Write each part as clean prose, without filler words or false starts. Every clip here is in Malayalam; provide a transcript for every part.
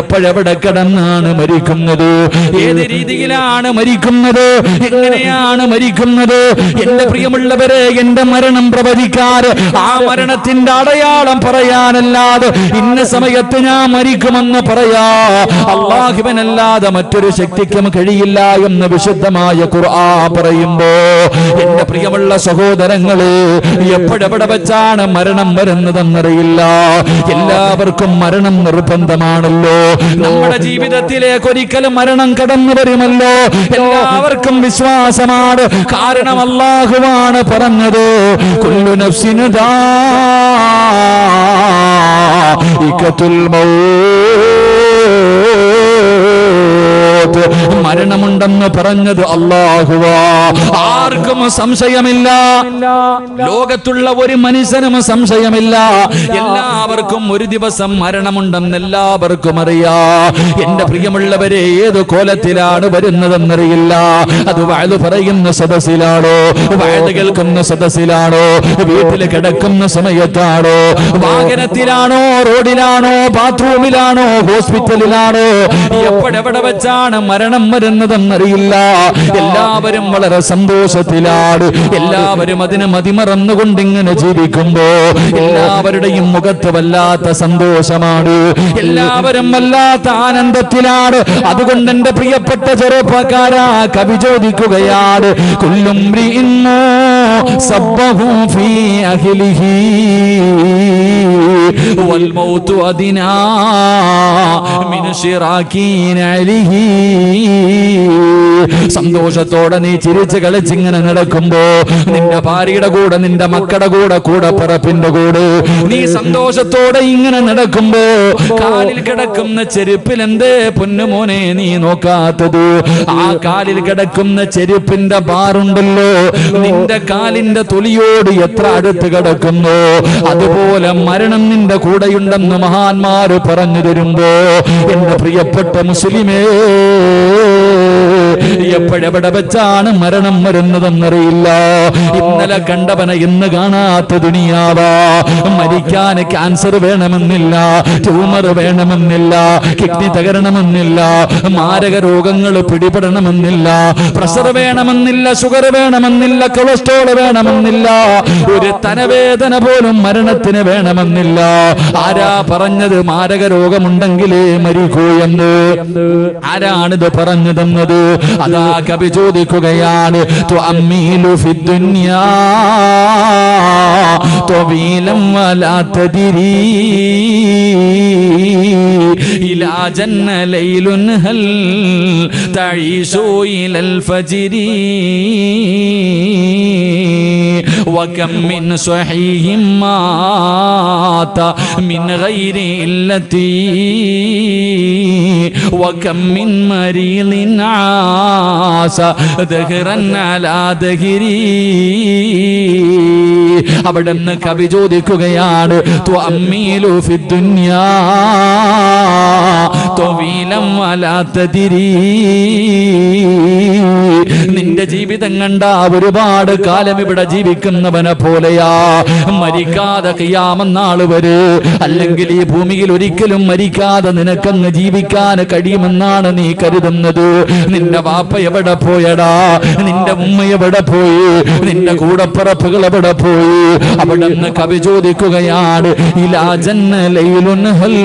എപ്പോഴെവിടെ കിടന്നാണ് മരിക്കുന്നത്, ഏത് രീതിയിലാണ് മരിക്കുന്നത്, എങ്ങനെയാണ് മരിക്കുന്നത്? എന്റെ പ്രിയമുള്ളവരെ, എന്റെ മരണം പ്രവചിക്കാറ് ആ മരണത്തിന്റെ അടയാളം പറയാനല്ലാതെ ഇന്ന സമയത്ത് ഞാൻ മരിക്കുമെന്ന് പറയാ അല്ലാഹുവിനല്ലാതെ മറ്റൊരു ശക്തിക്കും കഴിയില്ല എന്ന് വിശുദ്ധമായ ഖുർആൻ പറയുമ്പോ എന്റെ പ്രിയമുള്ള സഹോദരങ്ങളെ, എപ്പോഴെവിടെ വെച്ചാണ് മരണം വരുന്നതെന്നറിയില്ല. എല്ലാവർക്കും മരണം നിർബന്ധമാണല്ലോ. നമ്മുടെ ജീവിതത്തിലേക്ക് ഒരിക്കലും മരണം കടന്നു വരുമല്ലോ. എല്ലാവർക്കും വിശ്വാസമാണ്. കാരണം അല്ലാഹുവാണ് പറഞ്ഞത്, കുല്ലു നഫ്സിൻ ദാഇഖത്തുൽ മൗത്ത്, മരണമുണ്ടെന്ന് പറഞ്ഞത് അല്ലാഹുവാ. ആർക്കും സംശയമില്ല, ലോകത്തുള്ള ഒരു മനുഷ്യനും സംശയമില്ല. എല്ലാവർക്കും ഒരു ദിവസം മരണമുണ്ടെന്ന് എല്ലാവർക്കും അറിയാം. എന്റെ പ്രിയമുള്ളവരെ, ഏത് കോലത്തിലാണ് വരുന്നതെന്നറിയില്ല. അത് വഅദ് പറയുന്ന സദസ്സിലാണോ, വഅദ് കേൾക്കുന്ന സദസ്സിലാണോ, വീട്ടിൽ കിടക്കുന്ന സമയത്താണോ, വാഹനത്തിലാണോ, റോഡിലാണോ, ബാത്റൂമിലാണോ, ഹോസ്പിറ്റലിലാണോ, എപ്പോഴെവിടെ വെച്ചാണ് മരണം വരുന്നതെന്നറിയില്ല. എല്ലാവരും വളരെ സന്തോഷത്തിലാണ്. എല്ലാവരും അതിന് മതിമറന്നുകൊണ്ട് ഇങ്ങനെ ജീവിക്കുമ്പോ എല്ലാവരുടെയും മുഖത്ത് വല്ലാത്ത സന്തോഷമാണ്. എല്ലാവരും വല്ലാത്ത ആനന്ദത്തിലാണ്. അതുകൊണ്ട് എന്റെ പ്രിയപ്പെട്ട ചെറുപ്പക്കാരാ, കവി ചോദിക്കുകയാണ്, കുല്ലും സബ്ബഹു ഫീ അഹ്ലിഹി വൽ മൗതു അദിനാ മിൻ ശിറാകീന അലിഹി. സന്തോഷത്തോടെ നീ ചിരിച്ച് കളിച്ചിങ്ങനെ നടക്കുമ്പോ നിന്റെ ഭാര്യയുടെ കൂടെ, നിന്റെ മക്കളുടെ കൂടെ, കൂടപ്പിറപ്പിന്റെ കൂടെ നീ സന്തോഷത്തോടെ ഇങ്ങനെ നടക്കുമ്പോ കാലിൽ കിടക്കുന്ന ചെരുപ്പിൽ എന്തേ പൊന്നുമോനെ നീ നോക്കാത്തത്? ആ കാലിൽ കിടക്കുന്ന ചെരുപ്പിന്റെ ബാറുണ്ടല്ലോ, നിന്റെ കാലിന്റെ തൊലിയോട് എത്ര അടുത്ത് കിടക്കുന്നു. അതുപോലെ മരണം നിന്റെ കൂടെയുണ്ടെന്ന് മഹാന്മാര് പറഞ്ഞു തരുമ്പോ എന്റെ പ്രിയപ്പെട്ട മുസ്ലിമേ, എപ്പോഴെവിടെ വെച്ചാണ് മരണം വരുന്നതെന്നറിയില്ല. ഇന്നലെ കണ്ടവനെ ഇന്ന് കാണാത്ത ദുനിയാവാ. മരിക്കാൻ ക്യാൻസർ വേണമെന്നില്ല, ട്യൂമർ വേണമെന്നില്ല, കിഡ്നി തകരണമെന്നില്ല, മാരക രോഗങ്ങൾ പിടിപെടണമെന്നില്ല, പ്രഷർ വേണമെന്നില്ല, ഷുഗർ വേണമെന്നില്ല, കൊളസ്ട്രോൾ വേണമെന്നില്ല, ഒരു തലവേദന പോലും മരണത്തിന് വേണമെന്നില്ല. ആരാ പറഞ്ഞത് മാരക രോഗമുണ്ടെങ്കിലേ മരിക്കൂ എന്ന്? ആരാണിത് പറഞ്ഞു തന്നത്? അതാ കവി ചോദിക്കുകയാണ്, തുഅമ്മീലു ഫിദ്ദുനിയാ തവീലൻ വലാ തദ്രി ഇലാ ജന്ന ലൈലുൻ ഹൽ തഈശു ഇലൽ ഫജ്രി വകം മിൻ സ്വഹീഹിൻ മാത മിൻ ഗൈരി ഇല്ലതി വകം മിൻ മരീലിൻ ആസ ദഹ്റൻ അലാ ദഹ്രി. അവിടുന്ന് കവി ചോദിക്കുകയാണ്, തുഅമ്മീലു ഫിദ്ദുനിയാ തവീലൻ വലാ തദ്രി. നിന്റെ ജീവിതം കണ്ട ഒരുപാട് കാലം ഇവിടെ ജീവിക്കുന്നവനെ പോലെയാ. മരിക്കാതെ ഖിയാമത്ത് നാൾ വരെ, അല്ലെങ്കിൽ ഈ ഭൂമിയിൽ ഒരിക്കലും മരിക്കാതെ നിനക്കങ്ങ് ജീവിക്കാൻ കഴിയുമെന്നാണ് നീ കരുതുന്നത്? നിന്റെ വാപ്പ എവിടെ പോയടാ? നിന്റെ ഉമ്മ എവിടെ പോയി? നിന്റെ കൂടപ്പിറപ്പുകൾ എവിടെ പോയി? അവിടെ നിന്ന് കവി ചോദിക്കുകയാണ്, ഇലാ ജന്ന ലൈലുൻ ഹൽ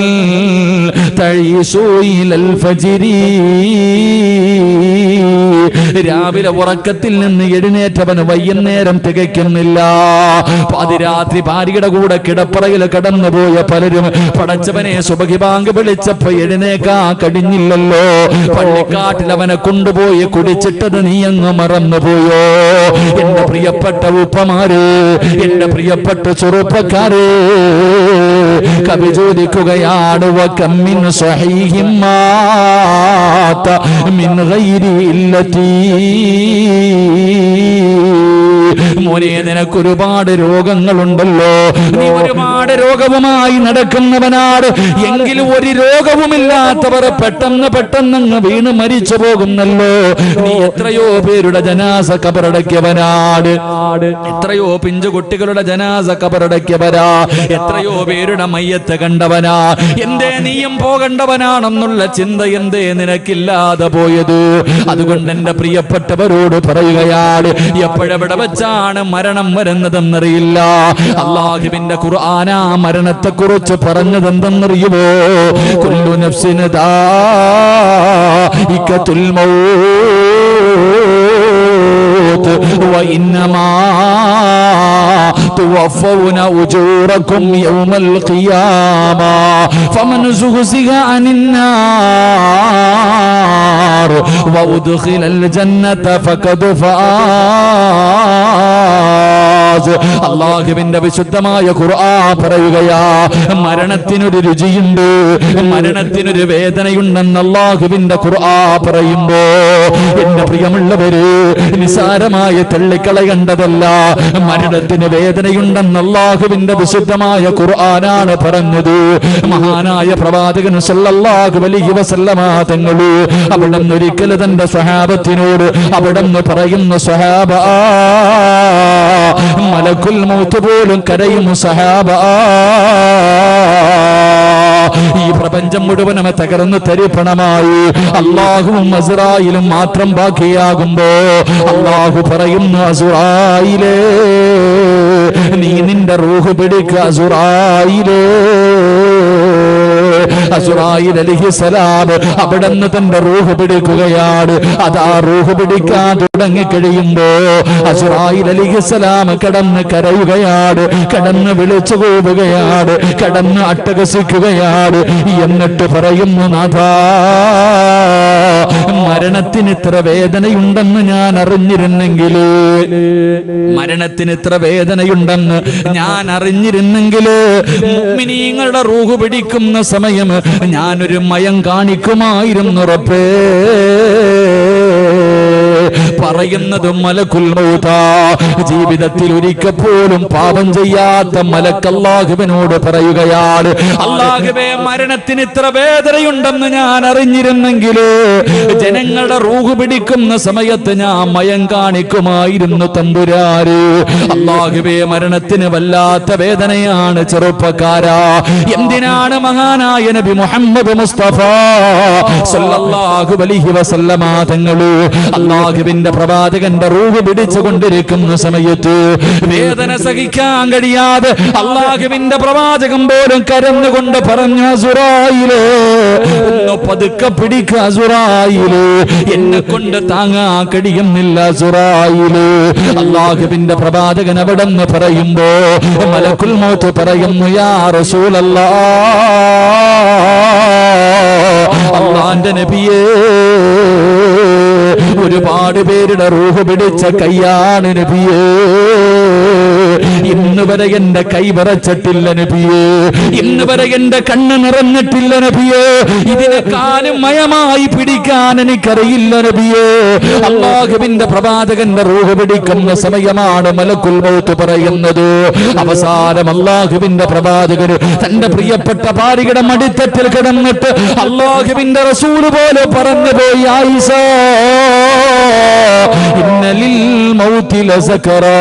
തഈശു ഇലൽ ഫജ്രി. രാവിലെ ഉറക്കത്തിൽ നിന്ന് എഴുന്നേറ്റവന് വൈകുന്നേരം തികയ്ക്കുന്നില്ല. പാതിരാത്രി ഭാര്യയുടെ കൂടെ കിടപ്പറയിൽ കടന്നുപോയ പലരും പടച്ചവനെ സുബഹി ബാങ്ക് വിളിച്ചപ്പോ എഴുന്നേക്കാ കഴിഞ്ഞില്ലല്ലോ. പള്ളിക്കാട്ടിൽ അവനെ കൊണ്ടുപോയി കുടിച്ചിട്ടത് നീ അങ്ങ് മറന്നുപോയോ? എന്റെ പ്രിയപ്പെട്ട ഉപ്പമാര്, എന്റെ പ്രിയപ്പെട്ട ചെറുപ്പക്കാര്, കവി ചോദിക്കുകയാണ്, വകം മിൻ സ്വഹീഹിൻ മാത മിൻ ഗൈരി ഇല്ലതി മോനെ, നിനക്കൊരുപാട് രോഗങ്ങളുണ്ടല്ലോ, നീ ഒരുപാട് രോഗവുമായി നടക്കുന്നവനാണ്. എങ്കിലും ഒരു രോഗവുമില്ലാത്തവർ പെട്ടെന്ന് പെട്ടെന്ന് വീണ് മരിച്ചു പോകുന്നല്ലോ. നീ എത്രയോ പേരുടെ ജനാസ കബറടക്കിയവനാണ്, എത്രയോ പിഞ്ചു കുട്ടികളുടെ ജനാസ കബറടക്കിയവരാ, എത്രയോ പേരുടെ മയ്യത്ത് കണ്ടവനാ. എന്തേ നീയും പോകേണ്ടവനാണെന്നുള്ള ചിന്ത എന്തേ നിനക്കില്ലാതെ പോയത്? അതുകൊണ്ട് എന്റെ പ്രിയപ്പെട്ടവരോട് പറയുകയാണ്, എപ്പോഴെവിടെ വെച്ചാണ് മരണം വരുന്നതെന്നറിയില്ല. അല്ലാഹുവിന്റെ ഖുർആനാ മരണത്തെ കുറിച്ച് പറഞ്ഞതെന്തെന്നറിയുമോ? കുല്ലു നഫ്സിൻ ദാഇഖത്തുൽ മൗത്ത് വഇന്നമാ തുവഫൗന ഉജൂറകും യൗമൽ ഖിയാമ ഫമൻ സുഖ്സിഖ അനിൻ നാർ വഉദ്ഖിലൽ ജന്നത ഫഖദ് ഫാസ്. അല്ലാഹുവിന്റെ വിശുദ്ധമായ ഖുർആൻ പറയുകയാ, മരണത്തിനൊരു രുചിയുണ്ട്, മരണത്തിനൊരു വേദനയുണ്ടെന്ന് അല്ലാഹുവിന്റെ ഖുർആൻ പറയുമ്പോ എന്റെ പ്രിയമുള്ളവര് നിസാരമായി തള്ളിക്കളയേണ്ടതല്ല. മരണത്തിന് വേദനയുണ്ടെന്ന് അല്ലാഹുവിന്റെ വിശുദ്ധമായ ഖുർആനാണ് പറഞ്ഞത്. മഹാനായ പ്രവാചകൻ സല്ലല്ലാഹു അലൈഹി വസല്ലമ തങ്ങൾ അവിടുന്ന് ഒരിക്കൽ തന്റെ സ്വഹാബത്തിനോട് അവിടുന്ന് പറയുന്നു, സ്വഹാബ, മലക്കുൽ മൗത്ത് പോലും കരയും സ്വഹാബ. ഈ പ്രപഞ്ചം മുഴുവനും തകർന്ന് തരിപ്പണമായി അല്ലാഹുവും അസ്റായിലും മാത്രം ബാക്കിയാകുമ്പോ അല്ലാഹു പറയുന്നു, അസ്റായിലേ, നീ നിന്റെ റൂഹ് പിടിക്കുക. അസ്റായിലേ, അസ്റായിൽ അലൈഹിസ്സലാം അവിടുന്ന് തന്റെ റൂഹ് പിടിക്കുകയാണ്. അതാ റൂഹ് പിടിക്കാൻ തുടങ്ങിക്കഴിയുമ്പോ അസ്റായിൽ അലൈഹിസ്സലാം കടന്ന് കരയുകയാണ്, കടന്ന് വിളിച്ചു പോവുകയാണ്, കടന്ന് അട്ടഹസിക്കുകയാണ്. എന്നിട്ട് പറയുന്നു, നാഥാ, മരണത്തിന് ഇത്ര വേദനയുണ്ടെന്ന് ഞാൻ അറിഞ്ഞിരുന്നെങ്കിൽ, മരണത്തിന് ഇത്ര വേദനയുണ്ടെന്ന് ഞാൻ അറിഞ്ഞിരുന്നെങ്കിൽ മുഅ്മിനീങ്ങളുടെ റൂഹ് പിടിക്കുന്ന സമയം ഞാനൊരു മയം കാണിക്കുമായിരുന്നു റബ്ബേ. പറയുന്നത് മലക്കുൽ മൗതാ, ജീവിതത്തിൽ ഒരിക്കൽ പോലും പാപം ചെയ്യാത്ത മലക്ക് അല്ലാഹുവിനോട് പറയുകയാണ്, അല്ലാഹുവേ, മരണത്തിന് ഇത്ര വേദനയുണ്ടെന്ന് ഞാൻ അറിഞ്ഞിരുന്നെങ്കിൽ ജനങ്ങളുടെ റൂഹ് പിടിക്കുന്ന സമയത്ത് ഞാൻ മയം കാണിക്കുമായിരുന്നു തമ്പുരാര്. അല്ലാഹുവേ, മരണത്തിന് വല്ലാത്ത വേദനയാണ് ചെറുപ്പക്കാരാ. എന്തിനാണ് മഹാനായ നബി മുഹമ്മദ് മുസ്തഫ സല്ലല്ലാഹു അലൈഹി വസല്ലമ തങ്ങള് അല്ലാഹുവിന്റെ പ്രവാചകന്റെ റൂഹ് പിടിച്ചുകൊണ്ടിരിക്കുന്ന സമയത്ത് വേദന സഹിക്കാൻ കഴിയാതെ അല്ലാഹുവിന്റെ പ്രവാചകൻ പോലും കരഞ്ഞുകൊണ്ട് പറഞ്ഞു, അസ്റായിലേ, ഒന്ന് പതുക്കെ പിടിക്കുക അസ്റായിലേ, എന്നെ കൊണ്ട് താങ്ങാൻ കഴിയുന്നില്ല അസ്റായിലേ. അല്ലാഹുവിന്റെ പ്രവാചകൻ അവിടെന്ന് പറയുമ്പോ മലക്കുൽ മൗത്ത് പറയുന്നു, യാ റസൂലല്ലാഹ്, അല്ലാഹുവിന്റെ നബിയേ, ഒരുപാട് പേരുടെ റൂഹ് പിടിച്ച കയ്യാണ് നബിയേ, ഇന്ന് വരെ എന്റെ കൈ വിറച്ചിട്ടില്ല നബിയേ, ഇന്ന് വരെ എന്റെ കണ്ണ് നിറഞ്ഞിട്ടില്ല നബിയേ, ഇതിനെക്കാളും മയമായി പിടിക്കാൻ എനിക്കറിയില്ല നബിയേ. അല്ലാഹുവിന്റെ പ്രവാചകന്റെ റൂഹ് പിടിക്കുന്ന സമയമാണ് മലക്കുൽ മൗത്ത് പറയുന്നത്. അവസാനം അല്ലാഹുവിന്റെ പ്രവാചകൻ തന്റെ പ്രിയപ്പെട്ട ഭാര്യയുടെ മടിത്തട്ടിൽ കിടന്നിട്ട് അല്ലാഹുവിന്റെ റസൂല് പോലെ പറഞ്ഞു പോയി, ആയിഷ, ഇന്നലിൽ മൗതി ലസകറാ,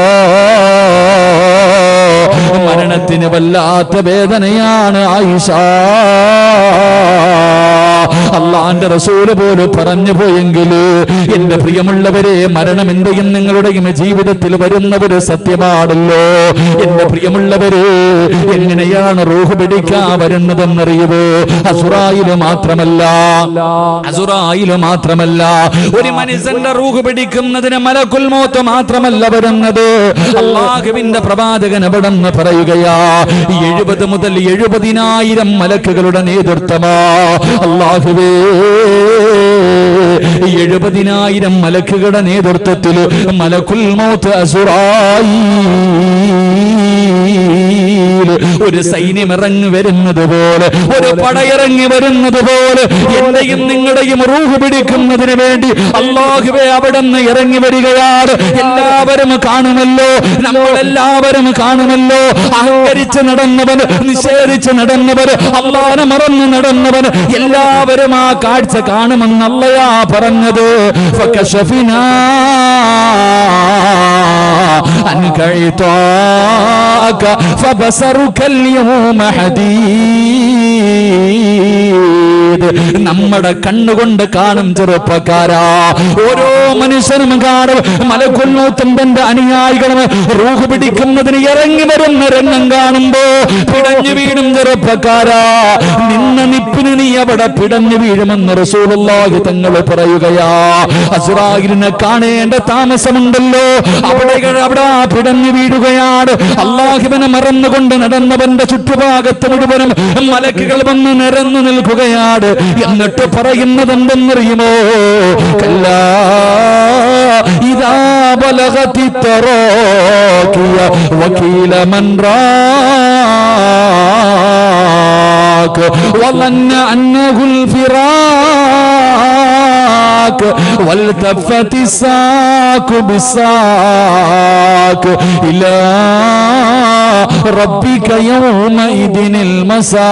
മരണത്തിന് വല്ലാത്ത വേദനയാണ് ആയിഷ. അല്ലാഹുവിന്റെ റസൂല് പോലും പറഞ്ഞു പോയെങ്കിൽ എന്റെ പ്രിയമുള്ളവരെ, മരണം എന്റെയും നിങ്ങളുടെയും ജീവിതത്തിൽ വരുന്ന ഒരു സത്യമാണല്ലോ. എന്റെ പ്രിയമുള്ളവരെ, എങ്ങനെയാണ് റൂഹ് പിടിക്കാൻ വരുന്നതെന്നറിയുമോ? അസ്റായില് മാത്രമല്ല, ഒരു മനുഷ്യന്റെ റൂഹ് പിടിക്കുന്നതിന് മലക്കുൽ മൗത്ത് മാത്രമല്ല വരുന്നത്. അല്ലാഹുവിന്റെ പ്രവാചകൻ അവിടെന്ന് പറയുകയാ, 70 മുതൽ 70,000 മലക്കുകളുടെ നേതൃത്വമാ. അല്ലാഹുവേ, 70,000 മലക്കുകളുടെ നേതൃത്വത്തിൽ മലക്കുൽ മൗത്ത് അസ്റായീൽ ഒരു സൈന്യം ഇറങ്ങി വരുന്നത് പോലെ, ഒരു പടയിറങ്ങി വരുന്നത് പോലെ എന്റെയും നിങ്ങളുടെയും റൂഹ് പിടിക്കുന്നതിന് വേണ്ടി അല്ലാഹുവേ അവിടുന്ന് ഇറങ്ങി വരികയാണ്. എല്ലാവരും കാണുമല്ലോ, നമ്മളെല്ലാവരും കാണുമല്ലോ. അഹങ്കരിച്ച് നടന്നവൻ, നിഷേധിച്ച് നടന്നവർ, അല്ലാഹുവിനെ മറന്ന് നടന്നവൻ, എല്ലാവരും ആ കാഴ്ച കാണുമെന്ന് അല്ലയാ പറഞ്ഞത്. ഫകശഫിനാ അൻക ഇതാക ഫബസറുക അൽയൗമ ഹദീദ്. നമ്മുടെ കണ്ണുകൊണ്ട് കാണും ചെറുപ്പക്കാരാ, ഓരോ മനുഷ്യനും കാണും. മലക്കുൽ മൗത്തും തന്റെ അനുയായികളും റൂഹ് പിടിക്കുന്നതിന് ഇറങ്ങി വരുന്ന രംഗം കാണുമ്പോ പിടഞ്ഞു വീഴും ചെറുപ്പക്കാരാ. നിന്ന നിപ്പിന് നീ അവിടെ പിടഞ്ഞു വീഴുമെന്ന് റസൂലുള്ളാഹി തങ്ങൾ പറയുകയാ. അസ്റായിലിനെ കാണേണ്ട താമസമുണ്ടല്ലോ, അവിടെ പിടഞ്ഞു വീഴുകയാണ്. അല്ലാഹുവിനെ മറന്നുകൊണ്ട് നടന്നവന്റെ ചുറ്റുഭാഗത്ത് മുഴുവനും മലക്കുകൾ വന്ന് നിരന്നു നിൽക്കുകയാണ്. എന്നിട്ട് പറയുന്നത് എന്തെന്നറിയുമോ? കല്ലാ ഇദാ ബലഗതി തറാഖിയ വകീല മൻ റാഖ വലന്ന അന്നഹുൽ ഫിറാഖ വൽതഫതി സാഖു ബിസാഖ് ഇലാ റബ്ബിക യൗമഇദിനിൽ മസാഖ്.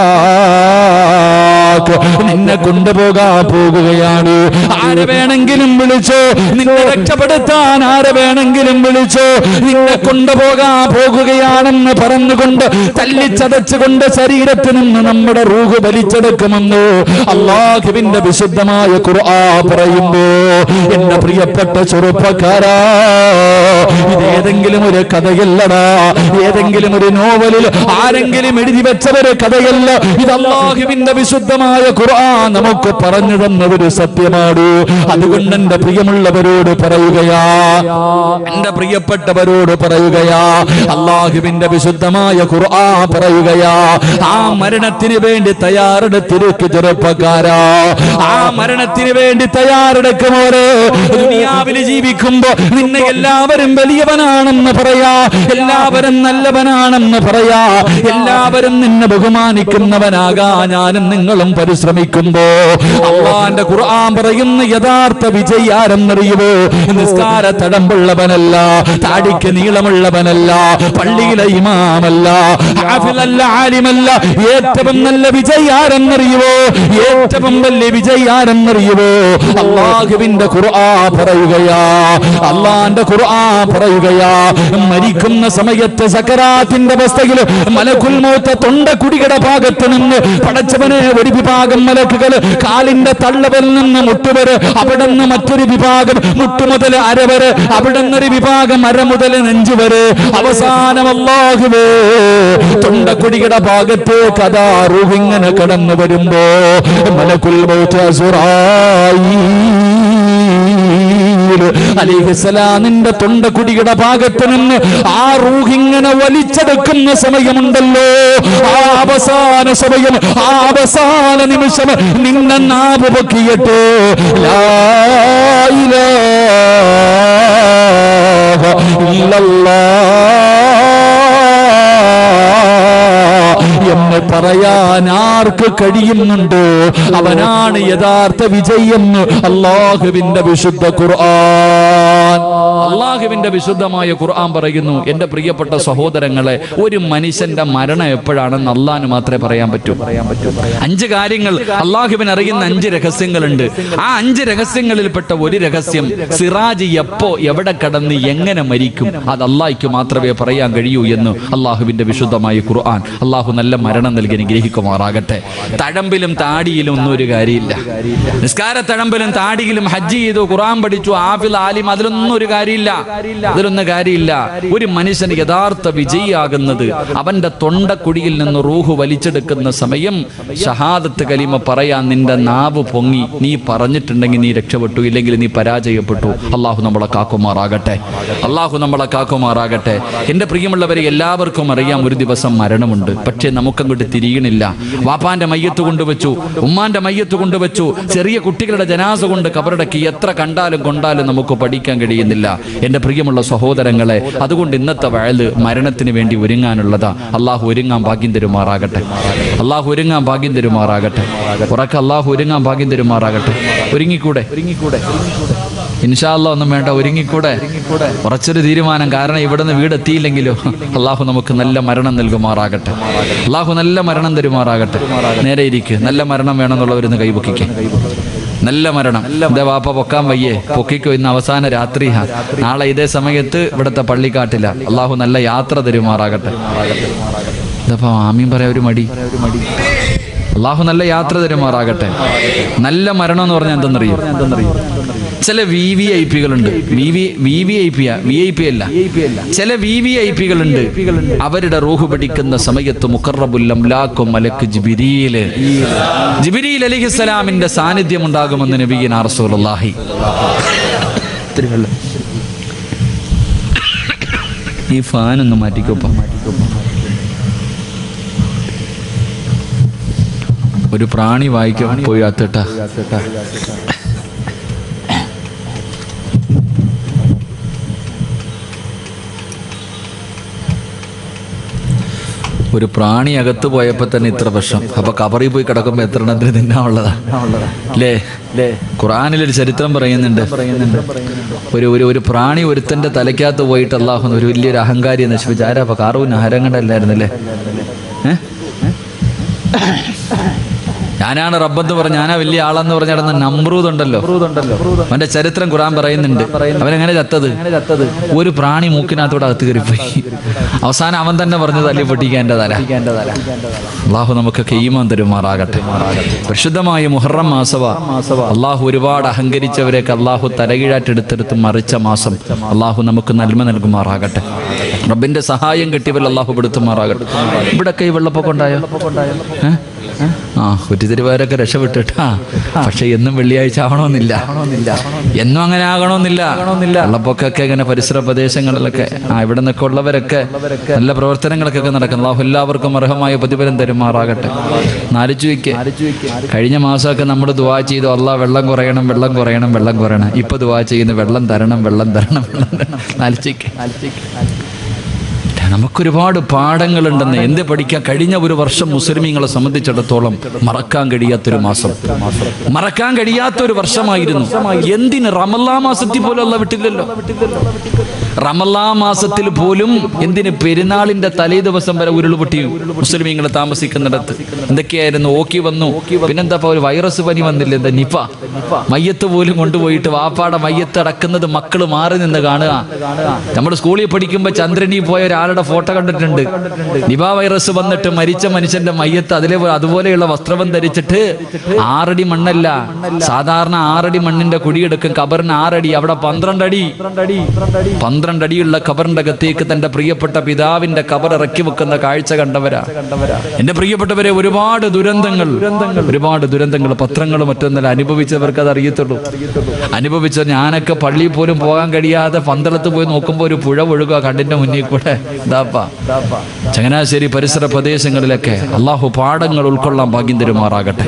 നിന്നെ കൊണ്ടുപോകാൻ പോകുകയാണ്. ആരെ വേണമെങ്കിലും വിളിച്ചോ, നിന്നെ രക്ഷപ്പെടുത്താൻ ആരെ വേണമെങ്കിലും വിളിച്ചോ. നിന്നെ കൊണ്ടുപോകാൻ പോകുകയാണെന്ന് പറഞ്ഞുകൊണ്ട് തല്ലിച്ചതച്ചുകൊണ്ട് ശരീരത്തിൽ നിന്ന് നമ്മുടെ റൂഹ് വലിച്ചെടുക്കുമെന്ന് അല്ലാഹുവിന്റെ വിശുദ്ധമായ ഖുർആൻ പറയുമ്പോ, എന്റെ പ്രിയപ്പെട്ട ചെറുപ്പക്കാരാ, ഇതേതെങ്കിലും ഒരു കഥയല്ലടാ, ഏതെങ്കിലും ഒരു നോവലിൽ ആരെങ്കിലും എഴുതി വെച്ച ഒരു കഥയല്ല. ഇത് അല്ലാഹുവിന്റെ വിശുദ്ധമായ ഖുർആൻ നമുക്ക് പറഞ്ഞു തന്ന ഒരു സത്യമാണ്. അതുകൊണ്ട് എന്റെ പ്രിയമുള്ളവരോട് പറയുകയാ, എന്റെ പ്രിയപ്പെട്ടവരോട് പറയുകയാ, അല്ലാഹുവിന്റെ വിശുദ്ധമായ ഖുർആൻ പറയുകയാ, ആ മരണത്തിന് വേണ്ടി തയ്യാറെടുത്തിരിക്കു ചെറുപ്പക്കാരാ. ആ മരണത്തിന് വേണ്ടി തയ്യാറെടുക്കുമോരെ. ദുനിയാവിൽ ജീവിക്കുമ്പോ നിന്നെ എല്ലാവരും വലിയവനാണെന്ന് പറയാ, എല്ലാവരും നല്ലവനാണെന്ന് പറയാ, എല്ലാവരും നിന്നെ ബഹുമാനിക്കുന്നവനാകാ ഞാനും നിങ്ങളും പരിശ്രമിക്കുമ്പോ അല്ലാഹുവിന്റെ ഖുർആൻ പറയുന്ന യഥാർത്ഥ വിജയി ആരെന്നറിയുമോ? നിസ്കാര തടമ്പുള്ളവനല്ല, താടിക്ക് നീളമുള്ളവനല്ല, പള്ളിയിലെ ഇമാമല്ല, ഹാഫിളല്ല, ആലിമല്ല. ഏറ്റവും നല്ല വിജയി ആരെന്നറിയുമോ? ഏറ്റവും വലിയ വിജയി ആരെന്നറിയുമോ? അല്ലാഹുവിന്റെ ഖുർആൻ പറയുകയാ, അല്ലാഹുവിന്റെ ഖുർആൻ പറയുകയാ, മരിക്കുന്ന സമയത്ത് സക്കറാത്തിന്റെ അവസ്ഥയിൽ മലക്കുൽ മൗത്ത് തൊണ്ടക്കുടിയുടെ ഭാഗത്ത് നിന്ന് പടച്ചവനെ ഒരു വിഭാഗം മലക്കുകൾ കാലിന്റെ തള്ളവരിൽ നിന്ന് മുട്ടുവരെ, അവിടെ നിന്ന് മറ്റൊരു വിഭാഗം മുട്ടുമുതൽ അരവരെ, അവിടെ നിന്നൊരു വിഭാഗം അര മുതൽ നെഞ്ചു വരെ, അവസാനം അല്ലാഹുവേ തൊണ്ടക്കുടിയുടെ ഭാഗത്ത് കഥാ റൂഹ് ഇങ്ങനെ കടന്നു വരുമ്പോ മലക്കുൽ മൗത്ത് അസ്റായീൽ അലൈഹിസ്സലാമിന്റെ തൊണ്ടക്കുടിയുടെ ഭാഗത്ത് നിന്ന് ആ റൂഹ് ഇങ്ങനെ വലിച്ചെടുക്കുന്ന സമയമുണ്ടല്ലോ, ആ അവസാന സമയം, ആ അവസാന നിമിഷം നിന്നെ നാവ് പൊക്കിയിട്ട് ലാ ഇലാഹ ഇല്ലല്ലാഹ് എന്ന് പറയാൻ ആർക്ക് കഴിയുന്നുണ്ട്? അവനാണ് യഥാർത്ഥ വിജയെന്ന് അല്ലാഹുവിന്റെ വിശുദ്ധ ഖുർആൻ, അല്ലാഹുവിന്റെ വിശുദ്ധമായ ഖുർആൻ പറയുന്നു. എന്റെ പ്രിയപ്പെട്ട സഹോദരങ്ങളെ, ഒരു മനുഷ്യന്റെ മരണം എപ്പോഴാണെന്ന് അല്ലാഹുവിന് മാത്രമേ പറയാൻ പറ്റൂ. 5 കാര്യങ്ങൾ അല്ലാഹുവിന് അറിയുന്ന 5 രഹസ്യങ്ങളുണ്ട്. ആ 5 രഹസ്യങ്ങളിൽപ്പെട്ട ഒരു രഹസ്യം, സിറാജ് എപ്പോ എവിടെ കടന്ന് എങ്ങനെ മരിക്കും, അത് അല്ലാഹുവിന് മാത്രമേ പറയാൻ കഴിയൂ എന്ന് അല്ലാഹുവിന്റെ വിശുദ്ധമായ ഖുർആൻ. അല്ലാഹു നല്ല മരണം നൽകി അനുഗ്രഹിക്കുമാറാകട്ടെ. തഴമ്പിലും താടിയിലും ഒന്നും ഒരു കാര്യമില്ല. നിസ്കാര തഴമ്പിലും താടിയിലും ഹജ്ജ് ചെയ്തു, ഖുർആൻ പഠിച്ചു, ആഫിൽ ആലിം, അതിലൊന്നും ഒരു കാര്യമില്ല, അതിലൊന്നും കാര്യമില്ല. ഒരു മനുഷ്യന് യഥാർത്ഥ വിജയിയാകുന്നത് അവന്റെ തൊണ്ടക്കുടിയിൽ നിന്ന് റൂഹ് വലിച്ചെടുക്കുന്ന സമയം ഷഹാദത്ത് കലിമ പറയാൻ നിന്റെ നാവ് പൊങ്ങി നീ പറഞ്ഞിട്ടുണ്ടെങ്കിൽ നീ രക്ഷപ്പെട്ടു, ഇല്ലെങ്കിൽ നീ പരാജയപ്പെട്ടു. അള്ളാഹു നമ്മളെ കാക്കുമാറാകട്ടെ, അള്ളാഹു നമ്മളെ കാക്കുമാറാകട്ടെ. എന്റെ പ്രിയമുള്ളവരെ, എല്ലാവർക്കും അറിയാം ഒരു ദിവസം മരണമുണ്ട്. പക്ഷേ നമുക്കങ്ങോട്ട് തിരിയണില്ല. വാപ്പാന്റെ മയ്യത്ത് കൊണ്ടുവച്ചു, ഉമ്മാന്റെ മയ്യത്ത് കൊണ്ടുവച്ചു, ചെറിയ കുട്ടികളുടെ ജനാസ കൊണ്ട് കബറടക്കി. എത്ര കണ്ടാലും കൊണ്ടാലും നമുക്ക് പഠിക്കാൻ കഴിയുന്നില്ല. എൻ്റെ പ്രിയമുള്ള സഹോദരങ്ങളെ, അതുകൊണ്ട് ഇന്നത്തെ വയല് മരണത്തിന് വേണ്ടി ഒരുങ്ങാനുള്ളതാ. അള്ളാഹു ഒരുങ്ങാൻ ഭാഗ്യം തരുമാറാകട്ടെ. അള്ളാഹു ഒരുങ്ങാൻ ഭാഗ്യം തരുമാറാകട്ടെ. ഉറക്കെ അള്ളാഹു ഒരുങ്ങാൻ ഭാഗ്യം തരുമാറാകട്ടെ. ഒരുങ്ങിക്കൂടെ? ഇൻഷാ അല്ലാഹ് ഒന്നും വേണ്ട, ഒരുങ്ങിക്കൂടെ? കുറച്ചൊരു തീരുമാനം. കാരണം ഇവിടുന്ന് വീടെത്തിയില്ലെങ്കിലോ അള്ളാഹു നമുക്ക് നല്ല മരണം നൽകുമാറാകട്ടെ. അള്ളാഹു നല്ല മരണം തരുമാറാകട്ടെ. നേരെ ഇരിക്ക്. നല്ല മരണം വേണമെന്നുള്ളവരുന്ന് കൈപൊക്കിക്കേ. നല്ല മരണം. എൻ്റെ വാപ്പ പൊക്കാൻ വയ്യേ, പൊക്കിക്കോ. ഇന്ന് അവസാന രാത്രി, നാളെ ഇതേ സമയത്ത് ഇവിടുത്തെ പള്ളിക്കാട്ടില്ല. അള്ളാഹു നല്ല യാത്ര തരുമാറാകട്ടെ. ഇതപ്പോ ആമീൻ പറയാ ഒരു മടി. അള്ളാഹു നല്ല യാത്ര തരുമാറാകട്ടെ. നല്ല മരണം എന്ന് പറഞ്ഞാൽ എന്തെന്നറിയോ? ചില VVIP കളുണ്ട്. VIP അല്ല, ചില VVIP കളുണ്ട്. അവരുടെ റൂഹ് പിടിക്കുന്ന സമയത്ത് മുഖറബുൽ അംലാഖും മലക്ക് ജിബ്രീൽ അലൈഹിസ്സലാമിന്റെ സാന്നിധ്യം ഉണ്ടാകുമെന്ന് നബിയുനാ റസൂലുള്ളാഹി. ഈ ഫാൻ ഒന്ന് മാറ്റിക്കോപ്പ. ഒരു പ്രാണി വായിക്കാൻ പോയി അത്തട്ടാ. ഒരു പ്രാണി അകത്ത് പോയപ്പോ തന്നെ ഇത്ര പ്രശ്നം. അപ്പൊ കബറിൽ പോയി കിടക്കുമ്പോ എത്ര എണ്ണത്തിന് തിന്നാനുള്ളതാ അല്ലേ? ഖുർആനിലൊരു ചരിത്രം പറയുന്നുണ്ട്. ഒരു പ്രാണി ഒരുത്തന്റെ തലയ്ക്കകത്ത് പോയിട്ട് അല്ലാഹു ഒരു വലിയൊരു അഹങ്കാരിയെ നശിപ്പിച്ചു. ആരാ? അപ്പൊ കാറൂന് ആരങ്ങണ്ടല്ലായിരുന്നല്ലേ? ഞാനാണ് റബ്ബെന്ന് പറഞ്ഞ, ഞാനാ വലിയ ആളെന്ന് പറഞ്ഞ നടന്ന നമ്രൂദ് ഉണ്ടല്ലോ, അവന്റെ ചരിത്രം ഖുർആൻ പറയുന്നുണ്ട്. അവനെങ്ങനെ ചത്തത്? ഒരു പ്രാണി മൂക്കിനകത്തോടെ അകത്ത് കയറിപ്പോയി. അവസാനം അവൻ തന്നെ പറഞ്ഞത് അല്ലി പൊട്ടിക്കാൻ എൻ്റെ തല. അള്ളാഹു നമുക്ക് ഈമാൻ തരുമാറാകട്ടെ. പരിശുദ്ധമായ മുഹറം മാസവ. അള്ളാഹു ഒരുപാട് അഹങ്കരിച്ചവരെയൊക്കെ അള്ളാഹു തലകീഴാറ്റെടുത്തെടുത്ത് മറിച്ച മാസം. അള്ളാഹു നമുക്ക് നന്മ നൽകുമാറാകട്ടെ. റബ്ബിന്റെ സഹായം കിട്ടിയവൽ അള്ളാഹു പെടുത്തുമാറാകട്ടെ. ഇവിടൊക്കെ ഈ വെള്ളപ്പൊക്കം ഉണ്ടായോ? കുറ്റിത്തിരിവാരൊക്കെ രക്ഷപ്പെട്ടിട്ടാ. പക്ഷെ എന്നും വെള്ളിയാഴ്ച ആവണമെന്നില്ല, എന്നും അങ്ങനെ ആകണമെന്നില്ല. വെള്ളപ്പൊക്കൊക്കെ ഇങ്ങനെ പരിസര പ്രദേശങ്ങളിലൊക്കെ ഇവിടെ നിന്നൊക്കെ ഉള്ളവരൊക്കെ നല്ല പ്രവർത്തനങ്ങളൊക്കെ നടക്കും. അല്ലാഹു എല്ലാവർക്കും അർഹമായ പ്രതിഫലം തരുമാറാകട്ടെ. നാലിച്ചു വയ്ക്ക്. കഴിഞ്ഞ മാസമൊക്കെ നമ്മൾ ദുആ ചെയ്തു, അല്ലാഹ് വെള്ളം കുറയണം, വെള്ളം കുറയണം, വെള്ളം കുറയണം. ഇപ്പൊ ദുആ ചെയ്യുന്നു, വെള്ളം തരണം, വെള്ളം തരണം, വെള്ളം തരണം. നാലിച്ചേക്ക്. നമുക്കൊരുപാട് പാഠങ്ങളുണ്ടെന്ന്. എന്ത് പഠിക്കാൻ? കഴിഞ്ഞ ഒരു വർഷം മുസ്ലിമീങ്ങളെ സംബന്ധിച്ചിടത്തോളം മറക്കാൻ കഴിയാത്തൊരു മാസം, മറക്കാൻ കഴിയാത്തൊരു വർഷമായിരുന്നു. എന്തിന്? റമളാൻ മാസത്തിൽ പോലും അല്ലാഹ് വിട്ടില്ലല്ലോ. റമളാൻ മാസത്തിൽ പോലും എന്തിന്? പെരുന്നാളിന്റെ തലേ ദിവസം വരെ ഉരുൾപൊട്ടി മുസ്ലിമീങ്ങൾ താമസിക്കുന്നിടത്ത്. എന്തൊക്കെയായിരുന്നു? ഓക്കി വന്നു. പിന്നെന്താ ഒരു വൈറസ് പനി വന്നില്ല, എന്താ നിപ. മയ്യത്ത് പോലും കൊണ്ടുപോയിട്ട് വാപ്പാടെ മയ്യത്ത് അടക്കുന്നത് മക്കള് മാറി നിന്ന് കാണുക. നമ്മുടെ സ്കൂളിൽ പഠിക്കുമ്പോൾ ചന്ദ്രനി പോയ ഒരാളുടെ ഫോട്ടോ കണ്ടിട്ടുണ്ട്. നിപ വൈറസ് വന്നിട്ട് മരിച്ച മനുഷ്യന്റെ മയ്യത്ത് അതുപോലെയുള്ള വസ്ത്രം ധരിച്ചിട്ട് 6 അടി മണ്ണല്ല, സാധാരണ 6 അടി മണ്ണിന്റെ കുഴിയെടുക്കും. കബറിന് 6 അടി, അവിടെ 12 അടി. 12 അടിയുള്ള കബറിന്റെ അകത്തേക്ക് തന്റെ പ്രിയപ്പെട്ട പിതാവിന്റെ കബർ ഇറക്കി വെക്കുന്ന കാഴ്ച കണ്ടവരാ. എന്റെ പ്രിയപ്പെട്ടവരെ, ഒരുപാട് ദുരന്തങ്ങൾ പത്രങ്ങളും മറ്റൊന്നല്ല അനുഭവിച്ചവർക്ക് അത് അറിയത്തുള്ളൂ. അനുഭവിച്ച ഞാനൊക്കെ പള്ളിയിൽ പോലും പോകാൻ കഴിയാതെ പന്തളത്ത് പോയി നോക്കുമ്പോൾ ഒരു പുഴ ഒഴുകുക കണ്ണിന്റെ മുന്നിൽ കൂടെ. ചങ്ങനാശ്ശേരി പരിസര പ്രദേശങ്ങളിലൊക്കെ അള്ളാഹു പാഠങ്ങൾ ഉൾക്കൊള്ളാൻ ഭാഗ്യം തരുമാറാകട്ടെ.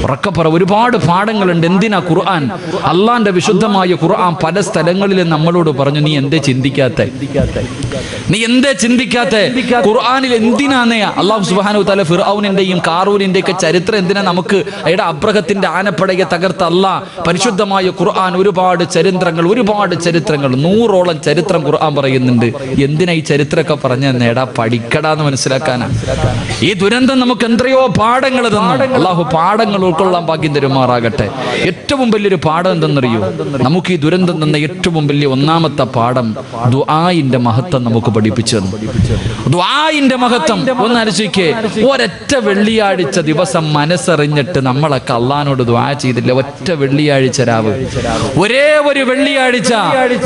ഉറക്കപ്പറ, ഒരുപാട് പാഠങ്ങളുണ്ട്. എന്തിനാ ഖുർആൻ, അള്ളാന്റെ വിശുദ്ധമായ ഖുർആൻ പല സ്ഥലങ്ങളിലും നമ്മളോട് പറഞ്ഞു, നീ എന്തേ ചിന്തിക്കാത്തെ? ഖുർആനിൽ എന്തിനാന്നേ അള്ളാഹു സുബ്ഹാനഹു വതആല ഫിർഔനിന്റെയും കാറൂനിന്റെയും ഒക്കെ ചരിത്രം എന്തിനാ നമുക്ക്? അയാളുടെ അബ്രഹത്തിന്റെ ആനപ്പടയെ തകർത്ത അള്ളാഹ് പരിശുദ്ധമായ ഖുർആൻ ഒരുപാട് ചരിത്രങ്ങൾ 100ഓളം ചരിത്രം ഖുർആൻ പറയുന്നുണ്ട്. എന്തിനാ ഈ ചരിത്രമൊക്കെ പറഞ്ഞ നേടാ? പഠിക്കടാന്ന് മനസ്സിലാക്കാനാ. ഈ ദുരന്തം നമുക്ക് എത്രയോ പാഠങ്ങൾ തന്നു. അള്ളാഹു പാഠങ്ങൾ ഉൾക്കൊള്ളാൻ ഭാഗ്യം തരുമാറാകട്ടെ. ഏറ്റവും വലിയൊരു പാഠം എന്തെന്നറിയോ? നമുക്ക് ഈ ദുരന്തം തന്ന ഏറ്റവും വലിയ ഒന്നാമത്തെ പാഠം ദുആഇന്റെ മഹത്വം നമുക്ക് പഠിപ്പിച്ചു തന്നു. ദുആഇന്റെ മഹത്വം ഒന്ന് ആലോചിക്കേ. ഒരൊറ്റ വെള്ളിയാഴ്ച ദിവസം മനസ്സറിഞ്ഞിട്ട് നമ്മളൊക്കെ അള്ളാഹിനോട് ദുആ ചെയ്തില്ല. ഒറ്റ വെള്ളിയാഴ്ച രാവ്, ഒരേ ഒരു വെള്ളിയാഴ്ച